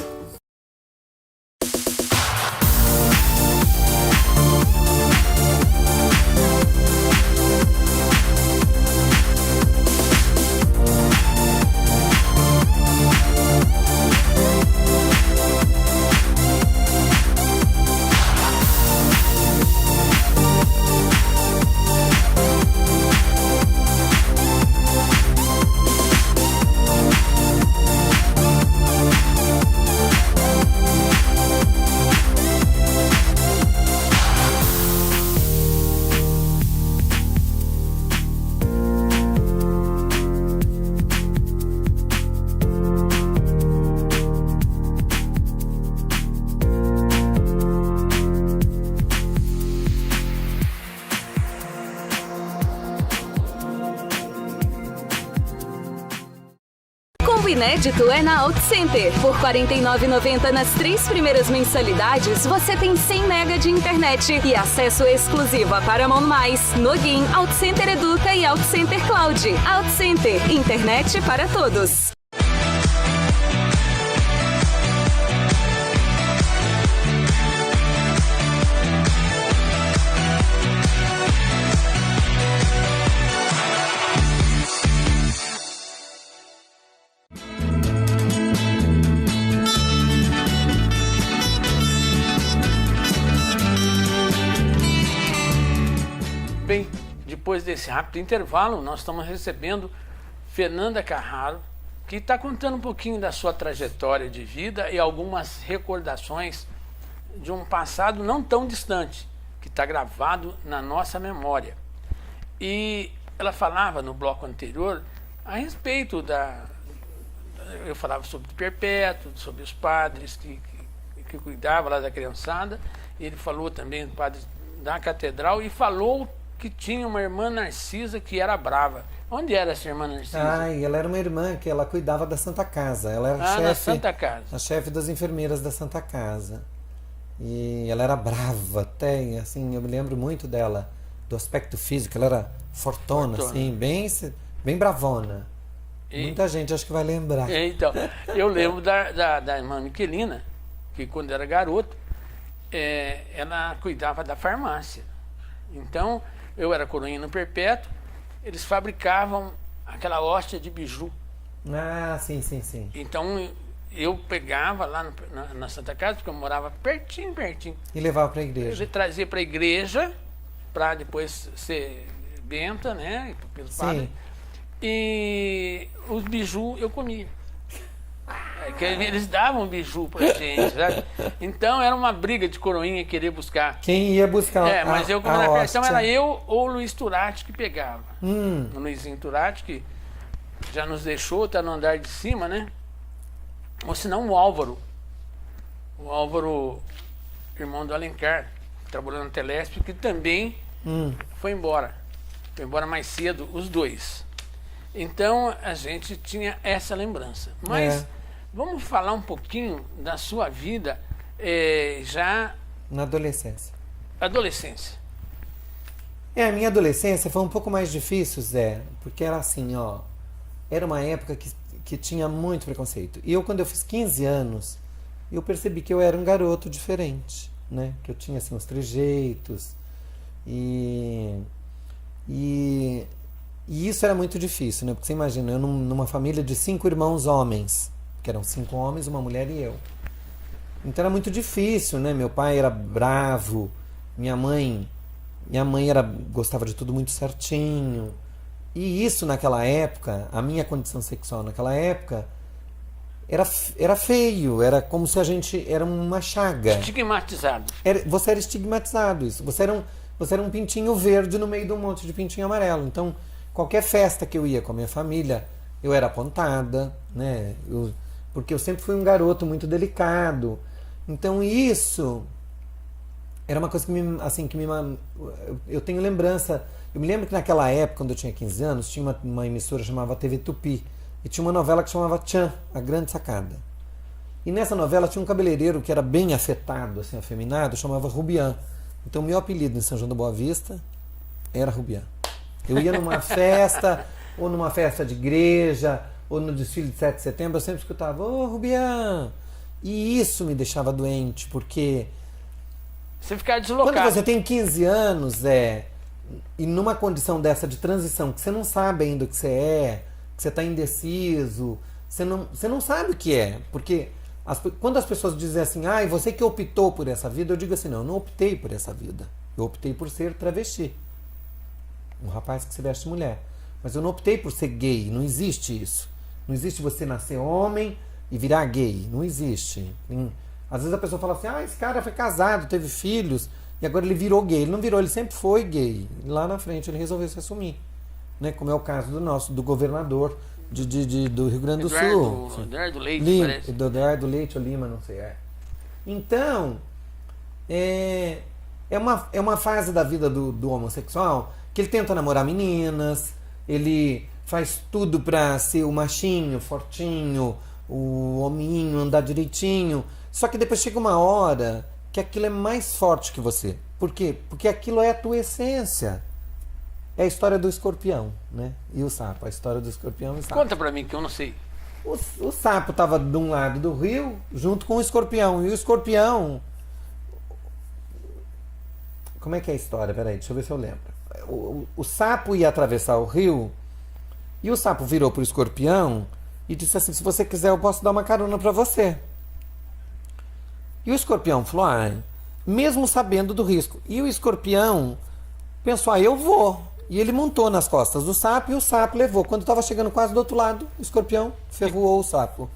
Speaker 9: O inédito é na Auto Center. Por R$ 49,90 nas 3 primeiras mensalidades, você tem 100 MB de internet e acesso exclusivo a Paramount+, Noguin, Auto Center Educa e Auto Center Cloud. Auto Center, internet para todos.
Speaker 3: Bem, depois desse rápido intervalo, nós estamos recebendo Fernanda Carraro, que está contando um pouquinho da sua trajetória de vida e algumas recordações de um passado não tão distante, que está gravado na nossa memória. E ela falava no bloco anterior a respeito eu falava sobre o Perpétuo, sobre os padres que cuidavam lá da criançada, e ele falou também do padre da catedral e falou que tinha uma irmã Narcisa que era brava. Onde era essa irmã Narcisa?
Speaker 4: Ela era uma irmã que ela cuidava da Santa Casa. Ela era
Speaker 3: na Santa Casa.
Speaker 4: A chefe das enfermeiras da Santa Casa. E ela era brava até, assim, eu me lembro muito dela, do aspecto físico. Ela era fortona. Assim, bem bravona. Muita gente acho que vai lembrar.
Speaker 3: Então, eu lembro da irmã Miquelina, que quando era garota, ela cuidava da farmácia. Então, eu era coroinha no perpétuo, eles fabricavam aquela hóstia de biju.
Speaker 4: Sim.
Speaker 3: Então, eu pegava lá na Santa Casa, porque eu morava pertinho.
Speaker 4: E levava para a igreja.
Speaker 3: Eu trazia para a igreja, para depois ser benta, né? Pelo padre. E os biju eu comia. Que eles davam biju pra gente, sabe? Então era uma briga de coroinha querer buscar.
Speaker 4: Quem ia buscar?
Speaker 3: Mas eu, como na questão, era eu ou o Luiz Turati que pegava. O Luizinho Turati, que já nos deixou, tá no andar de cima, né? Ou senão o Álvaro. O Álvaro, irmão do Alencar, trabalhando no Telesp, que também foi embora. Foi embora mais cedo, os dois. Então a gente tinha essa lembrança. Mas vamos falar um pouquinho da sua vida já...
Speaker 4: Na adolescência.
Speaker 3: Adolescência.
Speaker 4: A minha adolescência foi um pouco mais difícil, Zé, porque era assim, era uma época que tinha muito preconceito. E eu, quando eu fiz 15 anos, eu percebi que eu era um garoto diferente, né? Que eu tinha, assim, os trejeitos. E isso era muito difícil, né? Porque você imagina, eu numa família de 5 irmãos homens, que eram 5 homens, uma mulher e eu. Então era muito difícil, né? Meu pai era bravo, minha mãe gostava de tudo muito certinho. E isso naquela época, a minha condição sexual naquela época, era feio, era como se a gente era uma chaga.
Speaker 3: Estigmatizado.
Speaker 4: Você era estigmatizado, isso. Você era um pintinho verde no meio de um monte de pintinho amarelo. Então, qualquer festa que eu ia com a minha família, eu era apontada, né? Porque eu sempre fui um garoto muito delicado. Então, isso era uma coisa que eu tenho lembrança. Eu me lembro que naquela época, quando eu tinha 15 anos, tinha uma emissora que chamava TV Tupi. E tinha uma novela que chamava Tchan, A Grande Sacada. E nessa novela tinha um cabeleireiro que era bem afetado, assim, afeminado, chamava Rubian. Então, meu apelido em São João da Boa Vista era Rubian. Eu ia numa festa, ou numa festa de igreja, ou no desfile de 7 de setembro, eu sempre escutava, ô Rubian! E isso me deixava doente, porque...
Speaker 3: Você ficava deslocado.
Speaker 4: Quando você tem 15 anos, e numa condição dessa de transição, que você não sabe ainda o que você está indeciso, você não sabe o que é. Porque quando as pessoas dizem assim, você que optou por essa vida, eu digo assim, não, eu não optei por essa vida. Eu optei por ser travesti. Um rapaz que se veste mulher. Mas eu não optei por ser gay, não existe isso. Não existe você nascer homem e virar gay, não existe. Às vezes a pessoa fala assim, esse cara foi casado, teve filhos, e agora ele virou gay. Ele não virou, ele sempre foi gay. E lá na frente ele resolveu se assumir. Né? Como é o caso do governador do Rio Grande do Sul.
Speaker 3: Eduardo Leite, parece.
Speaker 4: Eduardo Leite ou Lima, não sei. Então, é uma fase da vida do homossexual que ele tenta namorar meninas, ele faz tudo pra ser o machinho, fortinho, o hominho, andar direitinho. Só que depois chega uma hora que aquilo é mais forte que você. Por quê? Porque aquilo é a tua essência. É a história do escorpião, né? E o sapo, a história do escorpião e o sapo.
Speaker 3: Conta pra mim, que eu não sei.
Speaker 4: O sapo estava de um lado do rio, junto com o escorpião. E o escorpião... Como é que é a história? Peraí, deixa eu ver se eu lembro. O sapo ia atravessar o rio, e o sapo virou pro escorpião e disse assim, se você quiser eu posso dar uma carona para você. E o escorpião falou, mesmo sabendo do risco. E o escorpião pensou, eu vou. E ele montou nas costas do sapo e o sapo levou. Quando estava chegando quase do outro lado, o escorpião ferroou o sapo.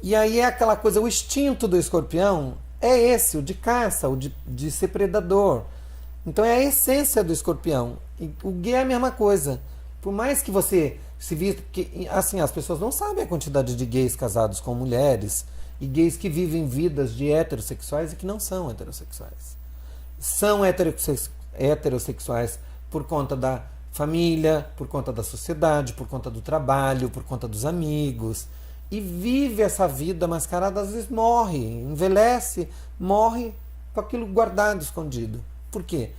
Speaker 4: E aí é aquela coisa, o instinto do escorpião é esse, o de caça, o de ser predador. Então é a essência do escorpião. E o gay é a mesma coisa. Por mais que você se vista... Porque, assim, as pessoas não sabem a quantidade de gays casados com mulheres e gays que vivem vidas de heterossexuais e que não são heterossexuais. são heterossexuais por conta da família, por conta da sociedade, por conta do trabalho, por conta dos amigos. E vive essa vida mascarada, às vezes morre, envelhece, morre com aquilo guardado, escondido. Por quê?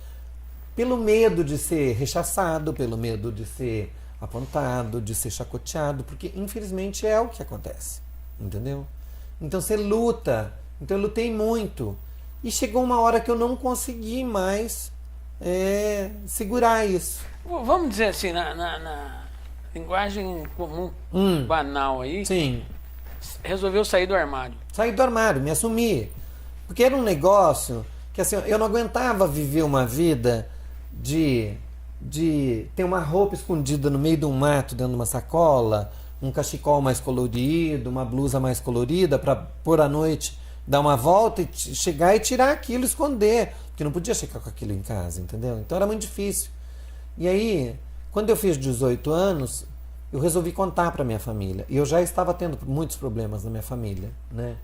Speaker 4: Pelo medo de ser rechaçado, pelo medo de ser apontado, de ser chacoteado, porque infelizmente é o que acontece, entendeu? Então você luta. Então eu lutei muito. E chegou uma hora que eu não consegui mais segurar isso.
Speaker 3: Vamos dizer assim, na linguagem comum, banal aí,
Speaker 4: sim,
Speaker 3: resolveu sair do armário.
Speaker 4: Saí do armário, me assumi. Porque era um negócio que assim, eu não aguentava viver uma vida de ter uma roupa escondida no meio de um mato, dentro de uma sacola, um cachecol mais colorido, uma blusa mais colorida, para pôr à noite, dar uma volta e chegar e tirar aquilo, esconder. Porque não podia chegar com aquilo em casa, entendeu? Então era muito difícil. E aí, quando eu fiz 18 anos, eu resolvi contar para minha família. E eu já estava tendo muitos problemas na minha família, né?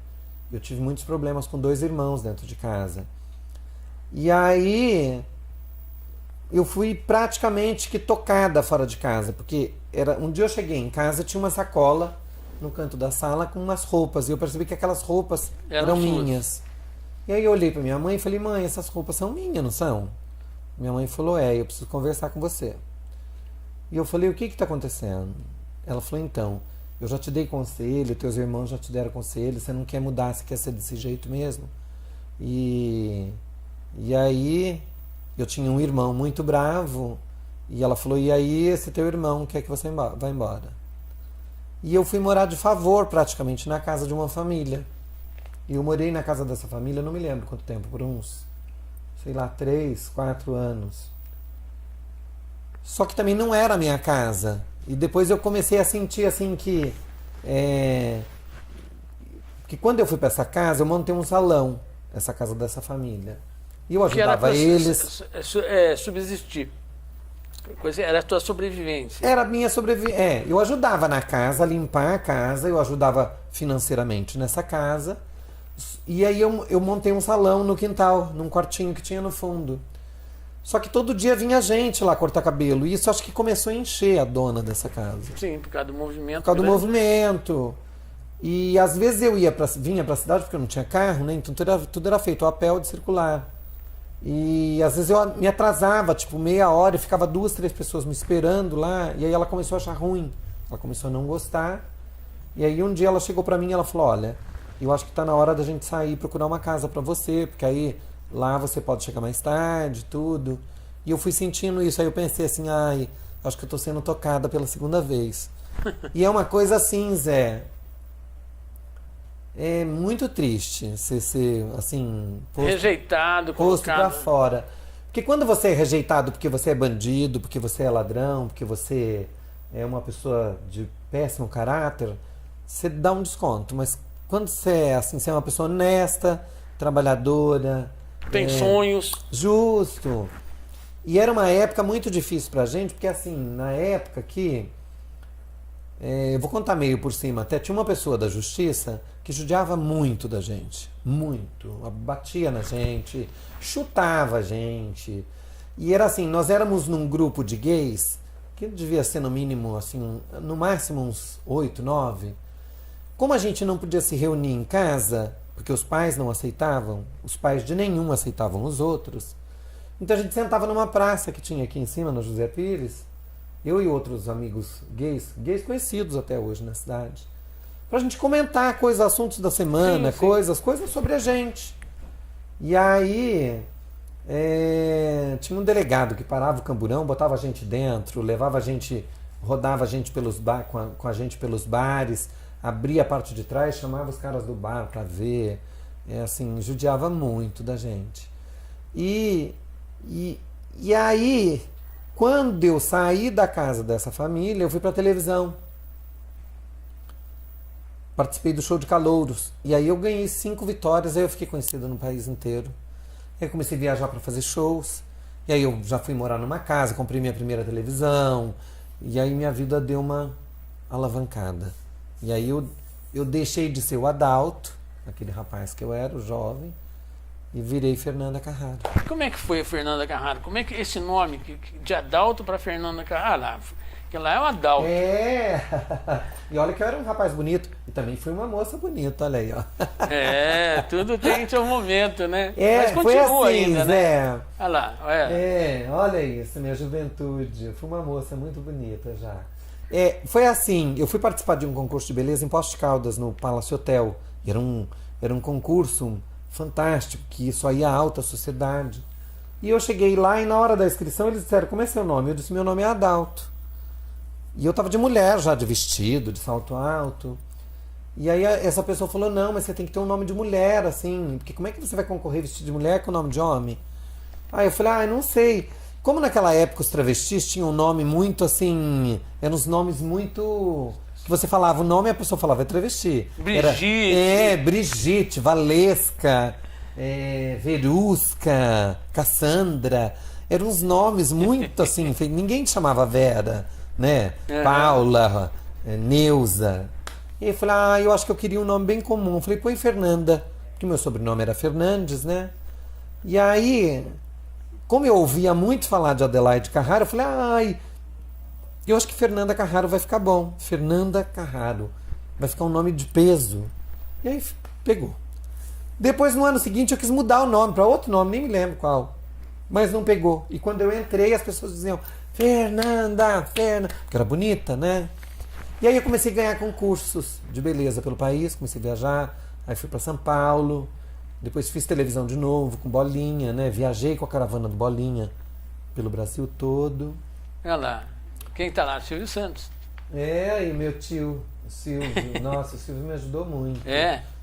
Speaker 4: Eu tive muitos problemas com 2 irmãos dentro de casa. E aí eu fui praticamente que tocada fora de casa, porque um dia eu cheguei em casa, tinha uma sacola no canto da sala com umas roupas, e eu percebi que aquelas roupas eram minhas. E aí eu olhei para minha mãe e falei: mãe, essas roupas são minhas, não são? Minha mãe falou: eu preciso conversar com você. E eu falei: o que está acontecendo? Ela falou: então, eu já te dei conselho, teus irmãos já te deram conselho, você não quer mudar, você quer ser desse jeito mesmo? E aí eu tinha um irmão muito bravo, e ela falou: e aí esse teu irmão quer que você vá embora? E eu fui morar de favor praticamente na casa de uma família. E eu morei na casa dessa família, não me lembro quanto tempo, por uns, 3, 4 anos. Só que também não era a minha casa. E depois eu comecei a sentir assim que quando eu fui para essa casa, eu montei um salão, essa casa dessa família. E eu ajudava eles.
Speaker 3: Subsistir. Era a tua sobrevivência.
Speaker 4: Era a minha sobrevivência. Eu ajudava na casa, a limpar a casa, eu ajudava financeiramente nessa casa. E aí eu montei um salão no quintal, num quartinho que tinha no fundo. Só que todo dia vinha gente lá cortar cabelo. E isso acho que começou a encher a dona dessa casa.
Speaker 3: Sim, por causa do movimento.
Speaker 4: Por causa do movimento. E às vezes eu vinha para a cidade porque eu não tinha carro, né? Então tudo era feito a pé ou de circular. E às vezes eu me atrasava, tipo, meia hora, e ficava 2, 3 pessoas me esperando lá. E aí ela começou a achar ruim. Ela começou a não gostar. E aí um dia ela chegou para mim e ela falou: olha, eu acho que está na hora da gente sair e procurar uma casa para você, porque aí lá você pode chegar mais tarde, tudo. E eu fui sentindo isso, aí eu pensei assim: ai, acho que eu tô sendo tocada pela segunda vez. E é uma coisa assim, Zé, é muito triste você ser, assim,
Speaker 3: rejeitado,
Speaker 4: posto
Speaker 3: colocado
Speaker 4: pra fora. Porque quando você é rejeitado porque você é bandido, porque você é ladrão, porque você é uma pessoa de péssimo caráter, você dá um desconto. Mas quando você é assim, você é uma pessoa honesta, trabalhadora,
Speaker 3: tem sonhos.
Speaker 4: Justo. E era uma época muito difícil pra gente, porque assim, na época que eu vou contar meio por cima, até tinha uma pessoa da justiça que judiava muito da gente, muito, batia na gente, chutava a gente. E era assim, nós éramos num grupo de gays, que devia ser no mínimo, assim, no máximo uns 8, 9. Como a gente não podia se reunir em casa, porque os pais não aceitavam, os pais de nenhum aceitavam os outros, então a gente sentava numa praça que tinha aqui em cima, na José Pires, eu e outros amigos gays conhecidos até hoje na cidade, pra gente comentar assuntos da semana, sim. Coisas sobre a gente. E aí tinha um delegado que parava o camburão, botava a gente dentro, levava a gente, rodava a gente com a gente pelos bares, abria a parte de trás, chamava os caras do bar pra ver, assim, judiava muito da gente. E aí, quando eu saí da casa dessa família, eu fui pra televisão. Participei do show de calouros. E aí eu ganhei 5 vitórias, aí eu fiquei conhecido no país inteiro. Aí eu comecei a viajar para fazer shows. E aí eu já fui morar numa casa, comprei minha primeira televisão. E aí minha vida deu uma alavancada. E aí eu deixei de ser o Adalto, aquele rapaz que eu era, o jovem, e virei Fernanda Carraro.
Speaker 3: Como é que foi a Fernanda Carraro? Como é que esse nome de Adalto para Fernanda Carraro? Ah, lá, que lá é o Adalto.
Speaker 4: É, e olha que eu era um rapaz bonito e também fui uma moça bonita, olha aí, ó.
Speaker 3: É, tudo tem seu momento, né?
Speaker 4: É,
Speaker 3: mas
Speaker 4: foi
Speaker 3: continua
Speaker 4: assim,
Speaker 3: ainda,
Speaker 4: Zé.
Speaker 3: né? Olha lá,
Speaker 4: olha isso, minha juventude. Eu fui uma moça muito bonita já. Foi assim, eu fui participar de um concurso de beleza em Poços de Caldas, no Palace Hotel. Era um concurso fantástico, que só ia a alta sociedade. E eu cheguei lá e na hora da inscrição eles disseram, como é seu nome? Eu disse, meu nome é Adalto. E eu tava de mulher já, de vestido, de salto alto. E aí essa pessoa falou, não, mas você tem que ter um nome de mulher, assim, porque como é que você vai concorrer vestido de mulher com o nome de homem? Aí eu falei, não sei. Como naquela época os travestis tinham um nome muito assim, eram uns nomes muito... que você falava o nome e a pessoa falava, é travesti.
Speaker 3: Brigitte.
Speaker 4: Brigitte, Valesca, Verusca, Cassandra. Eram uns nomes muito assim, ninguém te chamava Vera, né? Paula, Neuza. E eu falei, eu acho que eu queria um nome bem comum. Eu falei, põe Fernanda, porque meu sobrenome era Fernandes, né? E aí, como eu ouvia muito falar de Adelaide Carraro, eu falei, eu acho que Fernanda Carraro vai ficar bom. Fernanda Carraro. Vai ficar um nome de peso. E aí, pegou. Depois, no ano seguinte, eu quis mudar o nome para outro nome, nem me lembro qual. Mas não pegou. E quando eu entrei, as pessoas diziam, Fernanda, porque era bonita, né? E aí eu comecei a ganhar concursos de beleza pelo país, comecei a viajar, aí fui para São Paulo, depois fiz televisão de novo com Bolinha, né? Viajei com a caravana do Bolinha pelo Brasil todo.
Speaker 3: Olha lá, quem tá lá? Silvio Santos.
Speaker 4: E meu tio, o Silvio, nossa, o Silvio me ajudou muito.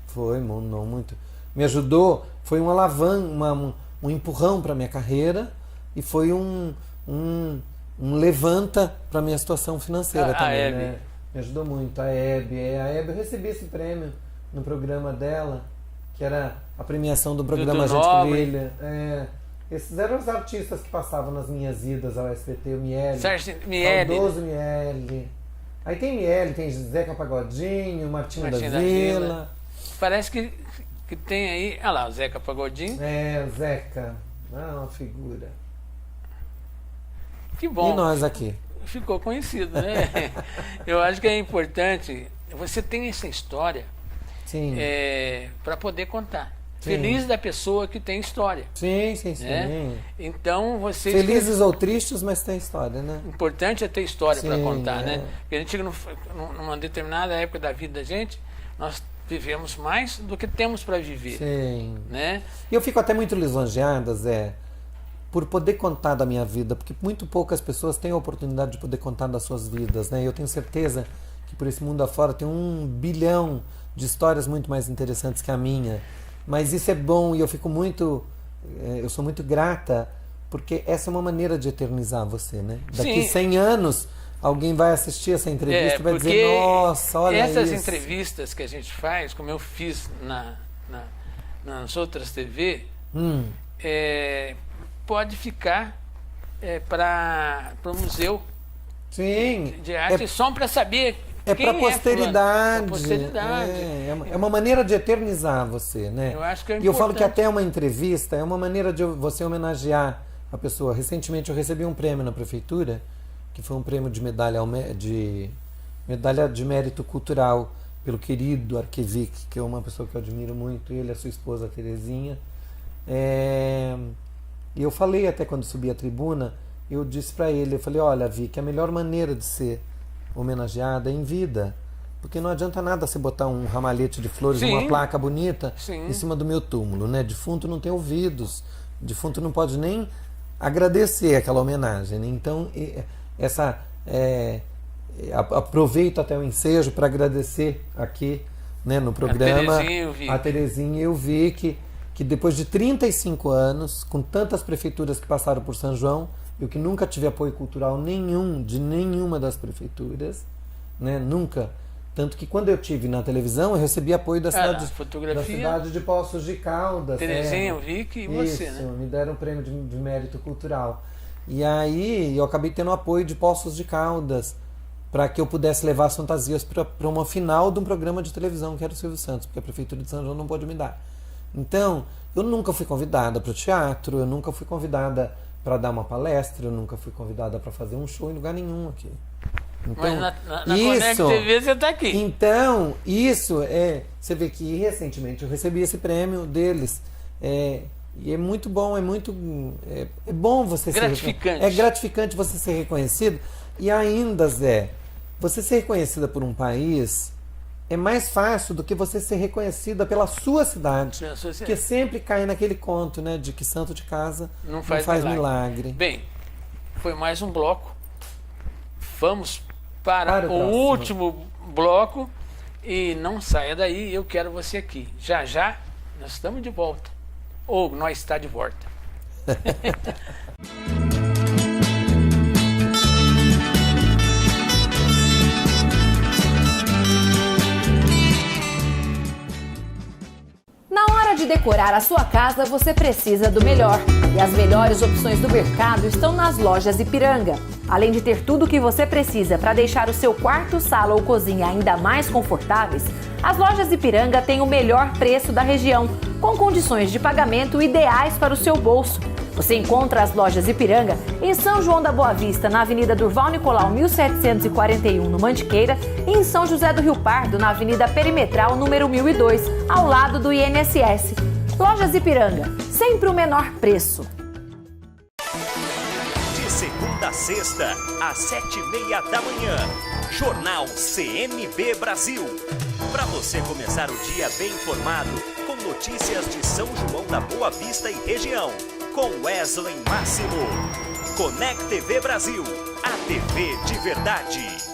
Speaker 4: Foi, não muito. Me ajudou, foi um alavanca, um empurrão para minha carreira e foi um levanta para minha situação financeira também, né? Me ajudou muito. A Hebe, eu recebi esse prêmio no programa dela, que era a premiação do programa Gente que Brilha. Esses eram os artistas que passavam nas minhas idas ao SBT, o Miele. Saudoso Miele. Aí tem Miele, tem Zeca Pagodinho, Martinho da Vila.
Speaker 3: Parece que tem aí, olha lá, o Zeca Pagodinho.
Speaker 4: O Zeca, uma figura.
Speaker 3: Que bom.
Speaker 4: E nós aqui?
Speaker 3: Ficou conhecido, né? Eu acho que é importante, você tem essa história para poder contar. Sim. Feliz da pessoa que tem história.
Speaker 4: Sim.
Speaker 3: Né? Então você...
Speaker 4: Felizes ou tristes, mas tem história, né?
Speaker 3: Importante é ter história para contar, né? Porque a gente, numa determinada época da vida da gente, nós vivemos mais do que temos para viver.
Speaker 4: Sim.
Speaker 3: Né?
Speaker 4: E eu fico até muito lisonjeada, Zé, por poder contar da minha vida, porque muito poucas pessoas têm a oportunidade de poder contar das suas vidas, né? Eu tenho certeza que por esse mundo afora tem 1 bilhão de histórias muito mais interessantes que a minha. Mas isso é bom e eu fico eu sou muito grata, porque essa é uma maneira de eternizar você, né? Daqui 100 anos, alguém vai assistir essa entrevista e vai dizer, nossa, olha
Speaker 3: essas
Speaker 4: isso.
Speaker 3: entrevistas que a gente faz, como eu fiz nas outras TV, pode ficar para o museu de arte só para saber
Speaker 4: para a posteridade. É uma maneira de eternizar você, né?
Speaker 3: Eu acho que é importante.
Speaker 4: E eu falo que até uma entrevista é uma maneira de você homenagear a pessoa. Recentemente eu recebi um prêmio na prefeitura, que foi um prêmio de medalha de mérito cultural pelo querido Arquevic, que é uma pessoa que eu admiro muito, ele e a sua esposa Terezinha. E eu falei até quando subi a tribuna, eu disse para ele, eu falei, olha, Vic, a melhor maneira de ser homenageada é em vida, porque não adianta nada você botar um ramalhete de flores, uma placa bonita em cima do meu túmulo, né? Defunto não tem ouvidos, defunto não pode nem agradecer aquela homenagem, né? Então aproveito até o ensejo para agradecer aqui, né, no programa a Terezinha e o Vic, que depois de 35 anos, com tantas prefeituras que passaram por São João, eu que nunca tive apoio cultural nenhum, de nenhuma das prefeituras, né? Nunca. Tanto que quando eu tive na televisão, eu recebi apoio da cidade de Poços de Caldas.
Speaker 3: Terezinha, o Vic e você, né?
Speaker 4: Me deram um prêmio de mérito cultural. E aí eu acabei tendo apoio de Poços de Caldas para que eu pudesse levar as fantasias para uma final de um programa de televisão, que era o Silvio Santos, porque a Prefeitura de São João não pôde me dar. Então, eu nunca fui convidada para o teatro, eu nunca fui convidada para dar uma palestra, eu nunca fui convidada para fazer um show em lugar nenhum aqui. Então,
Speaker 3: mas na Connect TV você está aqui.
Speaker 4: Então, isso é... Você vê que recentemente eu recebi esse prêmio deles. E é muito bom, é bom você
Speaker 3: gratificante.
Speaker 4: É gratificante você ser reconhecido. E ainda, Zé, você ser reconhecida por um país é mais fácil do que você ser reconhecida pela sua cidade. Porque sempre cai naquele conto, né, de que santo de casa não faz milagre.
Speaker 3: Bem, foi mais um bloco. Vamos para o último bloco. E não saia daí, eu quero você aqui. Já já nós estamos de volta. Ou nós está de volta.
Speaker 1: Na hora de decorar a sua casa, você precisa do melhor. E as melhores opções do mercado estão nas lojas Ipiranga. Além de ter tudo o que você precisa para deixar o seu quarto, sala ou cozinha ainda mais confortáveis, as lojas Ipiranga têm o melhor preço da região, com condições de pagamento ideais para o seu bolso. Você encontra as lojas Ipiranga em São João da Boa Vista, na Avenida Durval Nicolau, 1741, no Mantiqueira, e em São José do Rio Pardo, na Avenida Perimetral, número 1002, ao lado do INSS. Lojas Ipiranga, sempre o menor preço.
Speaker 6: De segunda a sexta, às 7h30 da manhã. Jornal CNB Brasil. Para você começar o dia bem informado, com notícias de São João da Boa Vista e região. Com Wesley Máximo. Connect TV Brasil, a TV de verdade.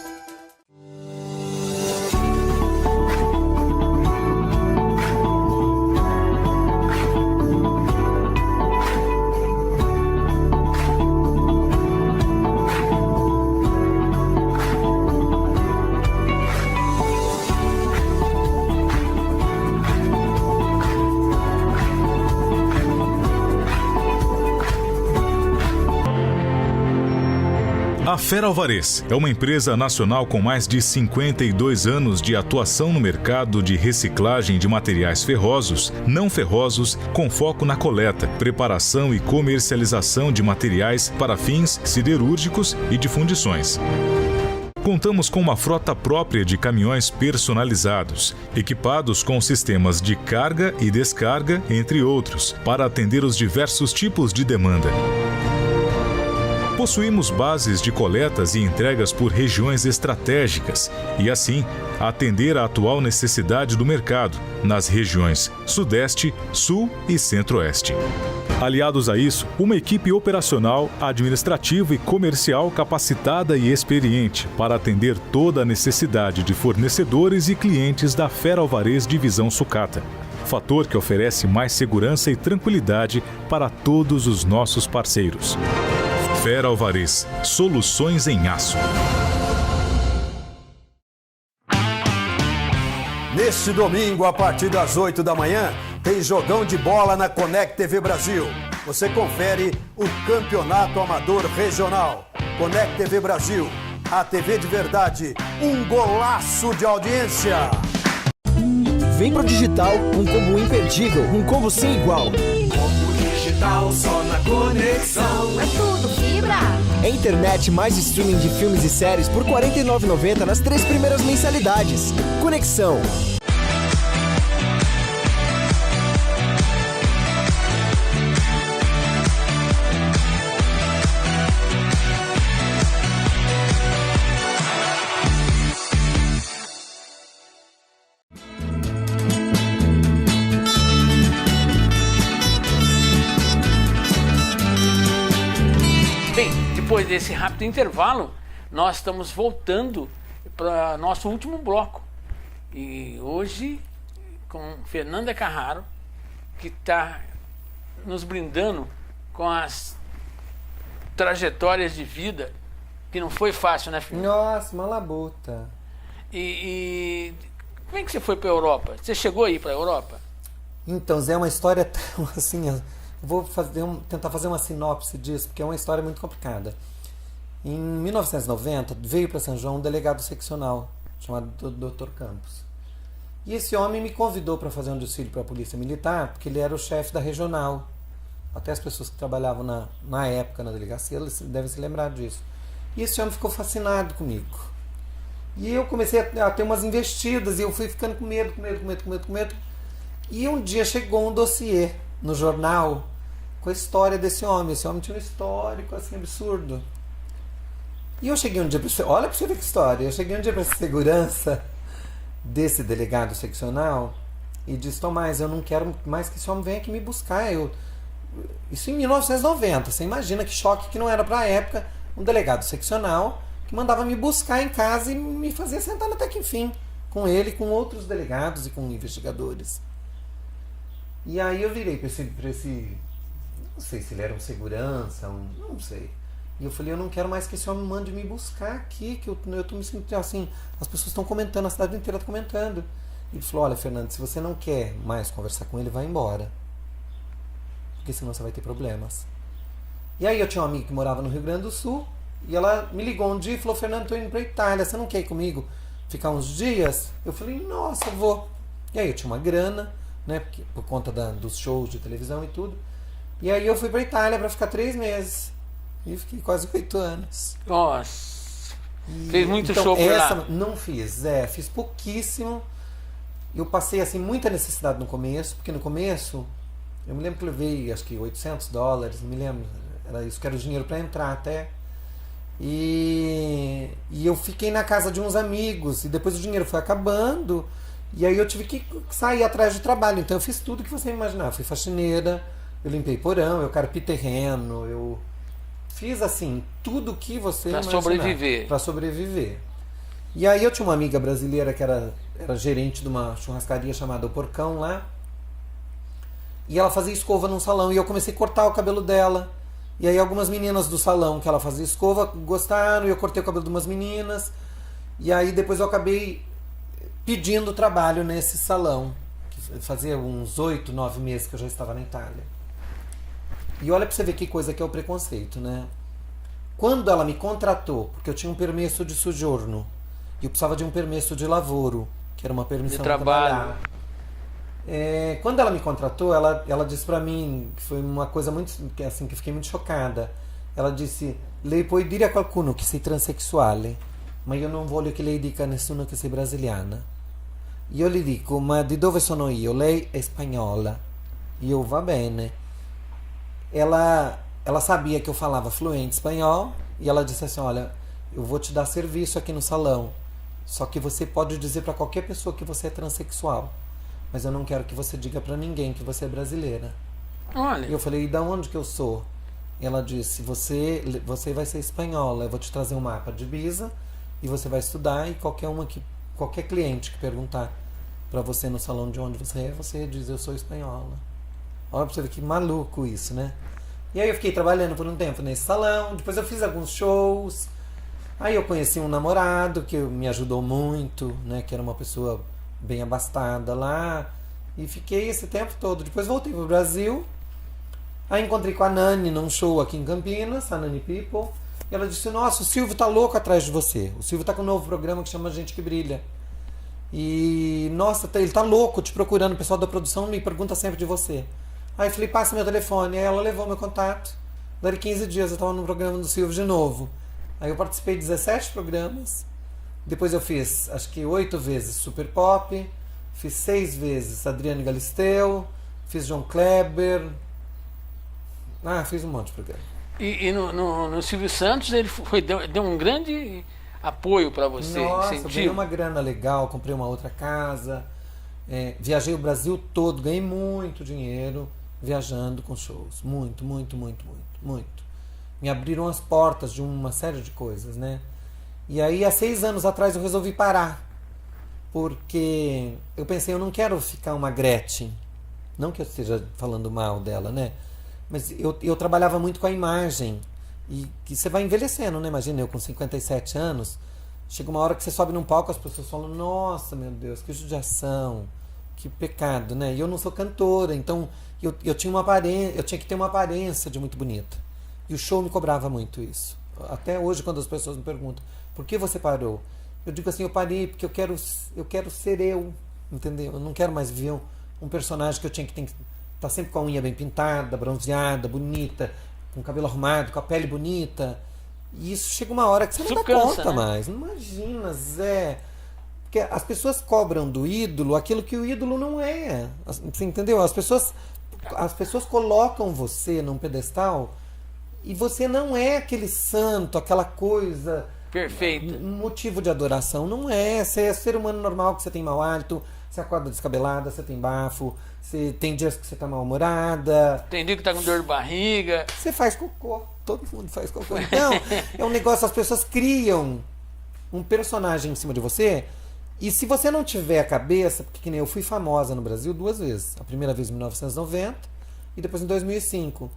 Speaker 7: A Fera Alvarez é uma empresa nacional com mais de 52 anos de atuação no mercado de reciclagem de materiais ferrosos, não ferrosos, com foco na coleta, preparação e comercialização de materiais para fins siderúrgicos e de fundições. Contamos com uma frota própria de caminhões personalizados, equipados com sistemas de carga e descarga, entre outros, para atender os diversos tipos de demanda. Possuímos bases de coletas e entregas por regiões estratégicas e, assim, atender à atual necessidade do mercado nas regiões Sudeste, Sul e Centro-Oeste. Aliados a isso, uma equipe operacional, administrativa e comercial capacitada e experiente para atender toda a necessidade de fornecedores e clientes da Fera Alvarez Divisão Sucata. Fator que oferece mais segurança e tranquilidade para todos os nossos parceiros. Fera Alvarez, soluções em aço.
Speaker 5: Neste domingo, a partir das 8 da manhã, tem jogão de bola na Connect TV Brasil. Você confere o Campeonato Amador Regional. Connect TV Brasil, a TV de verdade, um golaço de audiência.
Speaker 2: Vem pro digital, um combo imperdível, um combo sem igual.
Speaker 8: Combo digital só na conexão.
Speaker 10: É tudo fibra.
Speaker 2: É internet mais streaming de filmes e séries por R$ 49,90 nas 3 primeiras mensalidades. Conexão.
Speaker 3: Depois desse rápido intervalo, nós estamos voltando para nosso último bloco. E hoje, com Fernanda Carraro, que está nos brindando com as trajetórias de vida, que não foi fácil, né, Fernanda?
Speaker 4: Nossa, uma labuta.
Speaker 3: E como é que você foi para a Europa? Você chegou aí para a Europa?
Speaker 4: Então, Zé, é uma história tão assim... Vou tentar fazer uma sinopse disso, porque é uma história muito complicada. Em 1990, veio para São João um delegado seccional, chamado Dr. Campos. E esse homem me convidou para fazer um desfile para a Polícia Militar, porque ele era o chefe da regional. Até as pessoas que trabalhavam na época na delegacia, eles devem se lembrar disso. E esse homem ficou fascinado comigo. E eu comecei a ter umas investidas, e eu fui ficando com medo. E um dia chegou um dossiê no jornal com a história desse homem. Esse homem tinha um histórico assim absurdo. E eu cheguei um dia para olha para você ver que história. Eu cheguei um dia para a segurança desse delegado seccional e disse: Tomás, eu não quero mais que esse homem venha aqui me buscar. Isso em 1990. Você imagina que choque que não era para a época um delegado seccional que mandava me buscar em casa e me fazia sentar até que enfim com ele, com outros delegados e com investigadores. E aí eu virei para esse não sei se ele era um segurança, não sei. E eu falei: eu não quero mais que esse homem mande me buscar aqui, que eu tô me sentindo assim, as pessoas estão comentando, a cidade inteira está comentando. E ele falou: olha, Fernando, se você não quer mais conversar com ele, vai embora. Porque senão você vai ter problemas. E aí eu tinha uma amiga que morava no Rio Grande do Sul, e ela me ligou um dia e falou: Fernando, estou indo para a Itália, você não quer ir comigo ficar uns dias? Eu falei: nossa, vou. E aí eu tinha uma grana, né, porque, por conta dos shows de televisão e tudo. E aí eu fui para a Itália para ficar 3 meses. E fiquei quase 8 anos.
Speaker 3: Nossa. Fez muito show por lá?
Speaker 4: Não fiz, fiz pouquíssimo. Eu passei assim muita necessidade no começo, porque no começo eu me lembro que eu levei acho que $800, não me lembro, era isso que era o dinheiro para entrar até. E eu fiquei na casa de uns amigos, e depois o dinheiro foi acabando, e aí eu tive que sair atrás de trabalho. Então eu fiz tudo que você imaginar. Eu fui faxineira, eu limpei porão, eu carpi terreno, eu fiz assim tudo que você imaginar para sobreviver. E aí eu tinha uma amiga brasileira que era gerente de uma churrascaria chamada O Porcão lá, e ela fazia escova num salão, e eu comecei a cortar o cabelo dela. E aí algumas meninas do salão que ela fazia escova gostaram, e eu cortei o cabelo de umas meninas. E aí depois eu acabei pedindo trabalho nesse salão, que fazia uns 8, 9 meses que eu já estava na Itália. E olha pra você ver que coisa que é o preconceito, né? Quando ela me contratou, porque eu tinha um permesso de soggiorno, e eu precisava de um permesso de lavoro, que era uma permissão de trabalhar. Quando ela me contratou, ela disse pra mim, que foi uma coisa muito, assim, que eu fiquei muito chocada. Ela disse: lei puoi dire a qualcuno che sei transexuale, ma io non voglio che lei dica a nessuno che sei brasiliana. Io le dico: ma di dove sono io? Lei è spagnola. E eu: va bene. Ela sabia que eu falava fluente espanhol, e ela disse assim: olha, eu vou te dar serviço aqui no salão, só que você pode dizer para qualquer pessoa que você é transexual, mas eu não quero que você diga para ninguém que você é brasileira.
Speaker 3: Olha.
Speaker 4: E eu falei: e da onde que eu sou? Ela disse: você vai ser espanhola, eu vou te trazer um mapa de Ibiza e você vai estudar, e qualquer cliente que perguntar para você no salão de onde você diz: eu sou espanhola. Olha pra você ver que maluco isso, né? E aí eu fiquei trabalhando por um tempo nesse salão, depois eu fiz alguns shows, aí eu conheci um namorado que me ajudou muito, né? Que era uma pessoa bem abastada lá, e fiquei esse tempo todo. Depois voltei pro Brasil, aí encontrei com a Nani num show aqui em Campinas, a Nani People, e ela disse: nossa, o Silvio tá louco atrás de você, o Silvio tá com um novo programa que chama Gente que Brilha. E, nossa, ele tá louco te procurando, o pessoal da produção me pergunta sempre de você. Aí eu falei: passa meu telefone. Aí ela levou meu contato. Daí 15 dias eu estava no programa do Silvio de novo. Aí eu participei de 17 programas. Depois eu fiz, acho que 8 vezes Super Pop. Fiz 6 vezes Adriane Galisteu. Fiz João Kleber. Fiz um monte de programa.
Speaker 3: E no Silvio Santos ele deu um grande apoio para você?
Speaker 4: Nossa,
Speaker 3: incentivo?
Speaker 4: ganhei uma grana legal, comprei uma outra casa. Viajei o Brasil todo, ganhei muito dinheiro viajando com shows, muito. Me abriram as portas de uma série de coisas, né? E aí há 6 anos atrás eu resolvi parar, porque eu pensei: eu não quero ficar uma Gretchen, não que eu esteja falando mal dela, né? Mas eu trabalhava muito com a imagem, e que você vai envelhecendo, né? Imagina, eu com 57 anos, chega uma hora que você sobe num palco, as pessoas falam: nossa, meu Deus, que judiação, que pecado, né? E eu não sou cantora, então eu tinha que ter uma aparência de muito bonita. E o show me cobrava muito isso. Até hoje, quando as pessoas me perguntam: por que você parou? Eu digo assim: eu parei porque eu quero ser eu. entendeu? Eu não quero mais viver um personagem que eu tinha que estar sempre com a unha bem pintada, bronzeada, bonita, com o cabelo arrumado, com a pele bonita. E isso chega uma hora que você não dá conta, né? Mais. Não imagina, Zé. Porque as pessoas cobram do ídolo aquilo que o ídolo não é. Você entendeu? As pessoas colocam você num pedestal e você não é aquele santo, aquela coisa...
Speaker 3: Perfeito.
Speaker 4: Um motivo de adoração. Não é. Você é ser humano normal, que você tem mau hálito, você acorda descabelada, você tem bafo, você tem dias que você tá mal-humorada.
Speaker 3: Tem dia que tá com dor de barriga.
Speaker 4: Você faz cocô. Todo mundo faz cocô. Então, é um negócio, as pessoas criam um personagem em cima de você, e se você não tiver a cabeça, porque que nem eu fui famosa no Brasil 2 vezes. A primeira vez em 1990 e depois em 2005.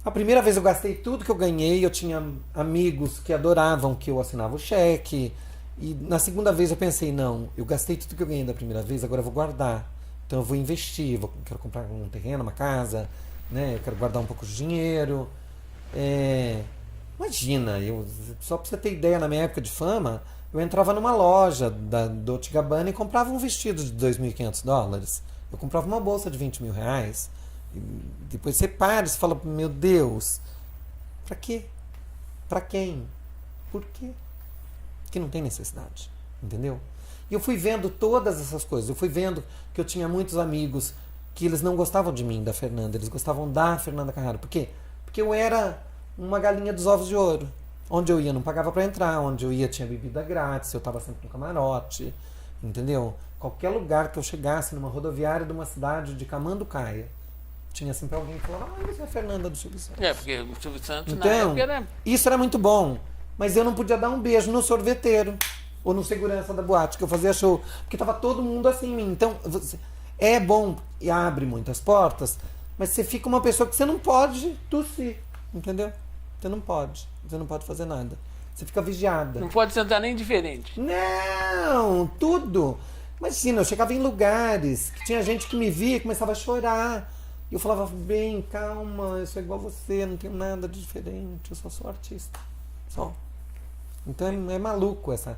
Speaker 4: A primeira vez eu gastei tudo que eu ganhei, eu tinha amigos que adoravam que eu assinava o cheque. E na segunda vez eu pensei, não, eu gastei tudo que eu ganhei da primeira vez, agora eu vou guardar. Então eu vou investir, quero comprar um terreno, uma casa, né? Eu quero guardar um pouco de dinheiro. Imagina, só pra você ter ideia, na minha época de fama, eu entrava numa loja da Dolce & Gabbana e comprava um vestido de $2.500. Eu comprava uma bolsa de R$20 mil. E depois você para e você fala, meu Deus, pra quê? Pra quem? Por quê? Que não tem necessidade, entendeu? E eu fui vendo todas essas coisas. Eu fui vendo que eu tinha muitos amigos que eles não gostavam de mim, da Fernanda. Eles gostavam da Fernanda Carraro. Por quê? Porque eu era uma galinha dos ovos de ouro. Onde eu ia não pagava pra entrar. Onde eu ia tinha bebida grátis. Eu estava sempre no camarote. Entendeu? Qualquer lugar que eu chegasse, numa rodoviária de uma cidade de Camanducaia, tinha sempre alguém que falava, você é a Fernanda do Silvio Santos.
Speaker 3: Porque o Silvio Santos
Speaker 4: então,
Speaker 3: na época era...
Speaker 4: Isso era muito bom. Mas eu não podia dar um beijo no sorveteiro ou no segurança da boate que eu fazia show. Porque tava todo mundo assim em mim. Então, é bom e abre muitas portas, mas você fica uma pessoa que você não pode tossir. Entendeu? Você não pode fazer nada. Você fica vigiada.
Speaker 3: Não pode sentar nem diferente.
Speaker 4: Não, tudo. Imagina, eu chegava em lugares que tinha gente que me via e começava a chorar. E eu falava, bem, calma, eu sou igual a você, não tenho nada de diferente, eu só sou artista. Só. Então é maluco essa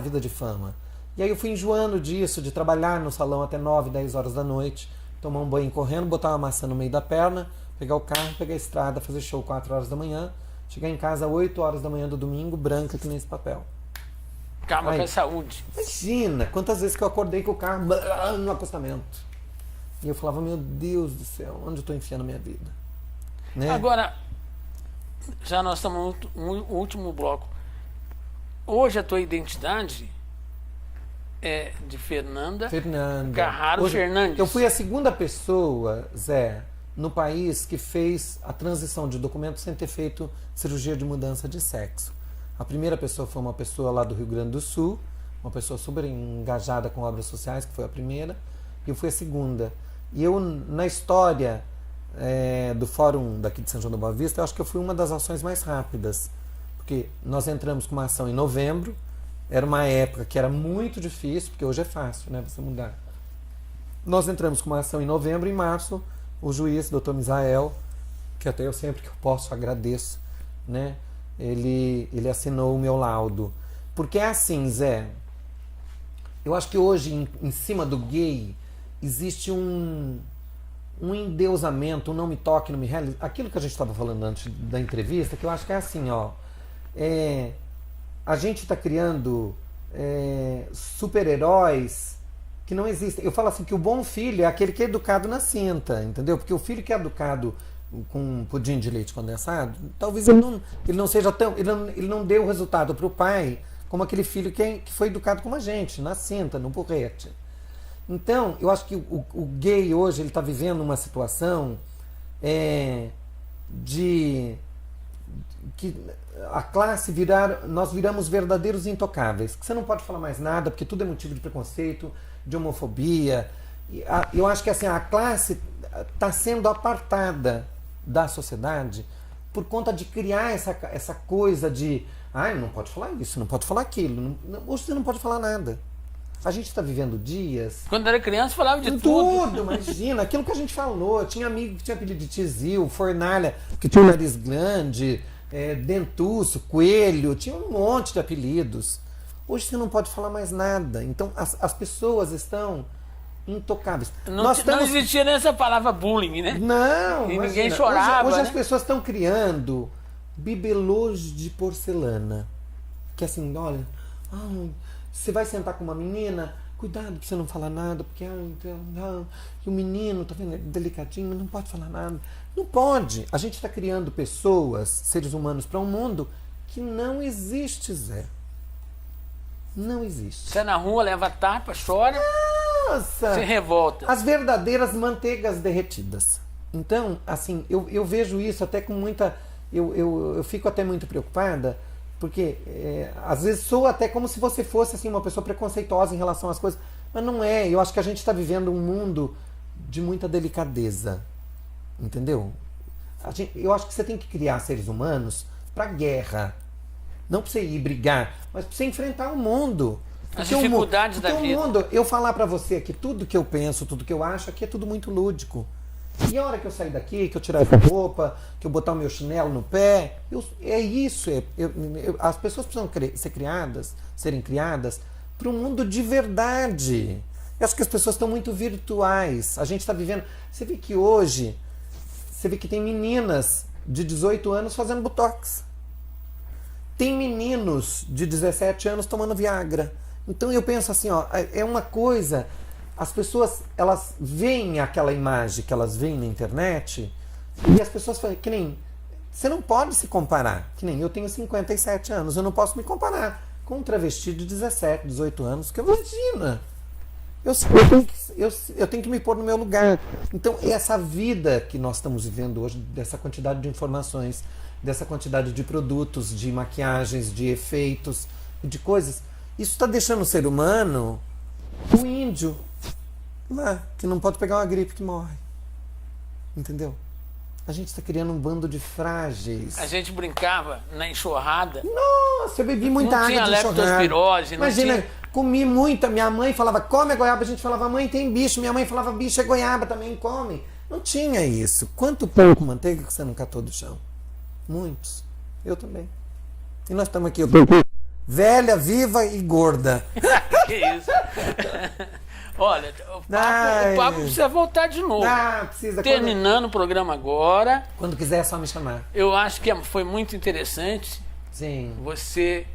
Speaker 4: vida de fama. E aí eu fui enjoando disso, de trabalhar no salão até 9, 10 horas da noite, tomar um banho correndo, botar uma maçã no meio da perna, pegar o carro, pegar a estrada, fazer show 4 horas da manhã, chegar em casa 8 horas da manhã do domingo, branca que nem esse papel.
Speaker 3: Calma com a saúde.
Speaker 4: Imagina quantas vezes que eu acordei com o carro no acostamento. E eu falava, meu Deus do céu, onde eu estou enfiando a minha vida? Né?
Speaker 3: Agora, já nós estamos no último bloco. Hoje a tua identidade é de Fernanda Carraro
Speaker 4: hoje,
Speaker 3: Fernandes.
Speaker 4: Eu fui a segunda pessoa, Zé, no país que fez a transição de documento sem ter feito cirurgia de mudança de sexo. A primeira pessoa foi uma pessoa lá do Rio Grande do Sul, uma pessoa super engajada com obras sociais, que foi a primeira, e eu fui a segunda. E eu, na história do fórum daqui de São João da Boa Vista, eu acho que eu fui uma das ações mais rápidas. Porque nós entramos com uma ação em novembro, era uma época que era muito difícil, porque hoje é fácil, né, você mudar. Nós entramos com uma ação em novembro, em março, o juiz, Dr. Misael, que até eu sempre que eu posso agradeço, né, ele assinou o meu laudo. Porque é assim, Zé, eu acho que hoje, em cima do gay, existe um endeusamento, um não me toque, não me realize. Aquilo que a gente estava falando antes da entrevista, que eu acho que é assim, ó. A gente está criando super-heróis que não existem. Eu falo assim que o bom filho é aquele que é educado na cinta, entendeu? Porque o filho que é educado com pudim de leite condensado, talvez ele não seja tão... Ele não dê o resultado para o pai como aquele filho que foi educado como a gente, na cinta, no porrete. Então, eu acho que o gay hoje ele está vivendo uma situação de que a classe nós viramos verdadeiros intocáveis, que você não pode falar mais nada, porque tudo é motivo de preconceito, de homofobia. Eu acho que assim, a classe está sendo apartada da sociedade por conta de criar essa coisa de não pode falar isso, não pode falar aquilo, hoje você não pode falar nada. A gente está vivendo dias...
Speaker 3: Quando era criança falava de tudo.
Speaker 4: Tudo, imagina, aquilo que a gente falou. Tinha amigo que tinha apelido de Tizil, Fornalha, que tinha o nariz grande, Dentuço, Coelho, tinha um monte de apelidos. Hoje você não pode falar mais nada. Então as pessoas estão intocáveis.
Speaker 3: Não existia nessa palavra bullying, né?
Speaker 4: Não,
Speaker 3: e ninguém chorava.
Speaker 4: Hoje
Speaker 3: né?
Speaker 4: as pessoas estão criando bibelôs de porcelana. Que assim, olha, você vai sentar com uma menina, cuidado pra você não falar nada, porque e o menino, tá vendo, é delicadinho, não pode falar nada. Não pode. A gente está criando pessoas, seres humanos, para um mundo que não existe, Zé. Não existe.
Speaker 3: Você na rua, leva tapa, chora,
Speaker 4: nossa,
Speaker 3: se revolta.
Speaker 4: As verdadeiras manteigas derretidas. Então, assim, eu vejo isso até com muita... Eu fico até muito preocupada, porque às vezes soa até como se você fosse assim, uma pessoa preconceituosa em relação às coisas. Mas não é. Eu acho que a gente está vivendo um mundo de muita delicadeza. Entendeu? Eu acho que você tem que criar seres humanos para guerra. Não para você ir brigar, mas para você enfrentar o mundo.
Speaker 3: As dificuldades da vida.
Speaker 4: O mundo, eu falar para você que tudo que eu penso, tudo que eu acho, aqui é tudo muito lúdico. E a hora que eu sair daqui, que eu tirar essa roupa, que eu botar o meu chinelo no pé, é isso. As pessoas precisam serem criadas para um mundo de verdade. Eu acho que as pessoas estão muito virtuais. A gente está vivendo... Você vê que hoje, tem meninas de 18 anos fazendo botox. Tem meninos de 17 anos tomando Viagra. Então eu penso assim, é uma coisa... As pessoas, elas veem aquela imagem que elas veem na internet e as pessoas falam, que nem... Você não pode se comparar. Que nem eu tenho 57 anos, eu não posso me comparar com um travesti de 17, 18 anos, que imagina. Eu tenho que me pôr no meu lugar. Então, essa vida que nós estamos vivendo hoje, dessa quantidade de informações, dessa quantidade de produtos, de maquiagens, de efeitos, de coisas, isso está deixando o ser humano um índio lá, que não pode pegar uma gripe que morre. Entendeu? A gente está criando um bando de frágeis.
Speaker 3: A gente brincava na enxurrada.
Speaker 4: Nossa, eu bebi muita água de enxurrada.
Speaker 3: Não tinha leptospirose.
Speaker 4: Imagina, comi muita. Minha mãe falava, come a goiaba. A gente falava, mãe, tem bicho. Minha mãe falava, bicho é goiaba, também come. Não tinha isso. Quanto pão com manteiga que você não catou do chão? Muitos. Eu também. E nós estamos aqui, velha, viva e gorda.
Speaker 3: Que isso? Olha, o papo precisa voltar de novo.
Speaker 4: Precisa.
Speaker 3: Terminando o programa agora.
Speaker 4: Quando quiser é só me chamar.
Speaker 3: Eu acho que foi muito interessante.
Speaker 4: Sim.
Speaker 3: Você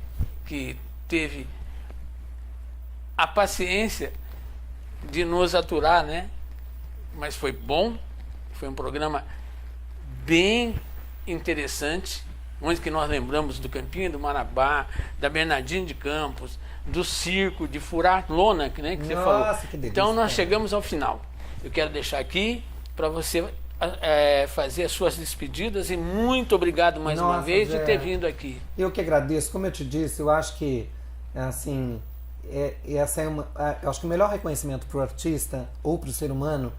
Speaker 3: que teve a paciência de nos aturar, né? Mas foi bom. Foi um programa bem interessante, onde que nós lembramos do Campinho do Marabá, da Bernardino de Campos, do circo, de furar lona, né, que você falou.
Speaker 4: Que delícia,
Speaker 3: então nós chegamos ao final. Eu quero deixar aqui para você fazer as suas despedidas e muito obrigado mais uma vez de ter vindo aqui.
Speaker 4: Eu que agradeço. Como eu te disse, eu acho que assim, eu acho que o melhor reconhecimento para o artista ou para o ser humano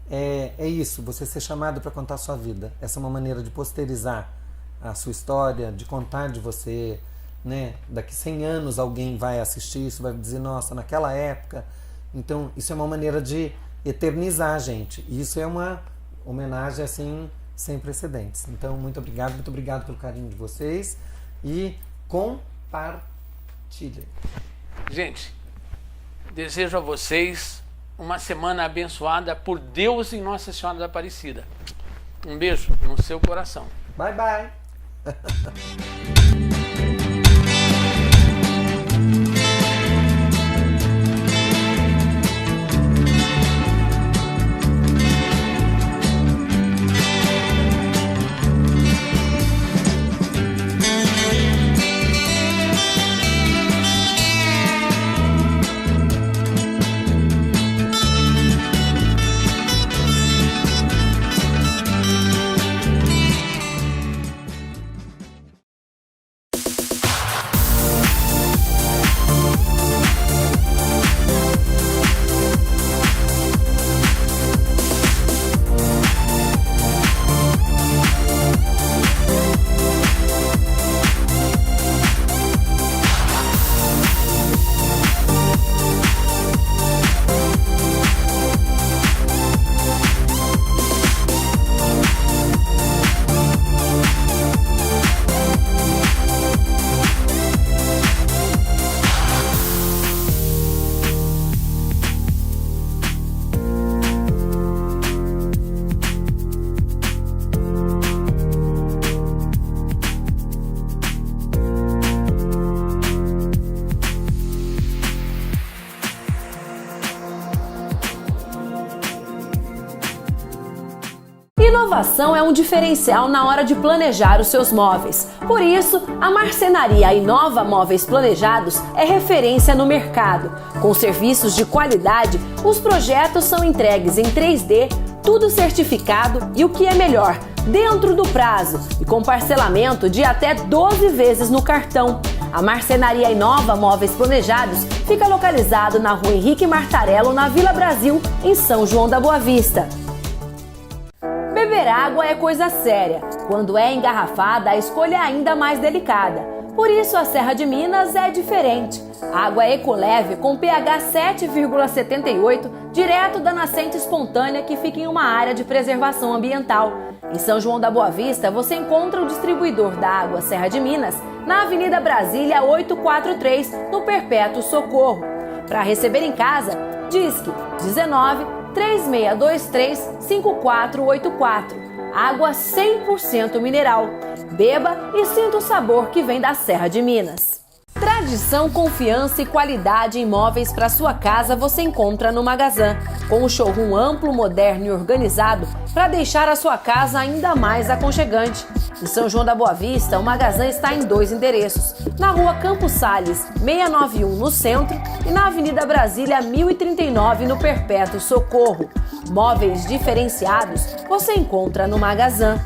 Speaker 4: é isso, você ser chamado para contar a sua vida. Essa é uma maneira de posterizar a sua história, de contar de você, né? Daqui 100 anos alguém vai assistir isso, vai dizer, nossa, naquela época. Então, isso é uma maneira de eternizar a gente. E isso é uma homenagem, assim, sem precedentes. Então, muito obrigado pelo carinho de vocês e compartilhem.
Speaker 3: Gente, desejo a vocês uma semana abençoada por Deus e Nossa Senhora da Aparecida. Um beijo no seu coração.
Speaker 4: Bye, bye.
Speaker 1: Inovação é um diferencial na hora de planejar os seus móveis. Por isso, a marcenaria Inova Móveis Planejados é referência no mercado. Com serviços de qualidade, os projetos são entregues em 3D, tudo certificado e, o que é melhor, dentro do prazo e com parcelamento de até 12 vezes no cartão. A marcenaria Inova Móveis Planejados fica localizado na Rua Henrique Martarello, na Vila Brasil, em São João da Boa Vista. Beber água é coisa séria. Quando é engarrafada, a escolha é ainda mais delicada. Por isso, a Serra de Minas é diferente. Água Ecoleve com pH 7,78, direto da nascente espontânea que fica em uma área de preservação ambiental. Em São João da Boa Vista, você encontra o distribuidor da água Serra de Minas na Avenida Brasília 843, no Perpétuo Socorro. Para receber em casa, disque 19 3623 5484. Água 100% mineral. Beba e sinta o sabor que vem da Serra de Minas. Tradição, confiança e qualidade em móveis para sua casa você encontra no Magazã, com um showroom amplo, moderno e organizado para deixar a sua casa ainda mais aconchegante. Em São João da Boa Vista, o Magazã está em 2 endereços, na Rua Campos Sales, 691 no centro e na Avenida Brasília 1039 no Perpétuo Socorro. Móveis diferenciados você encontra no Magazã.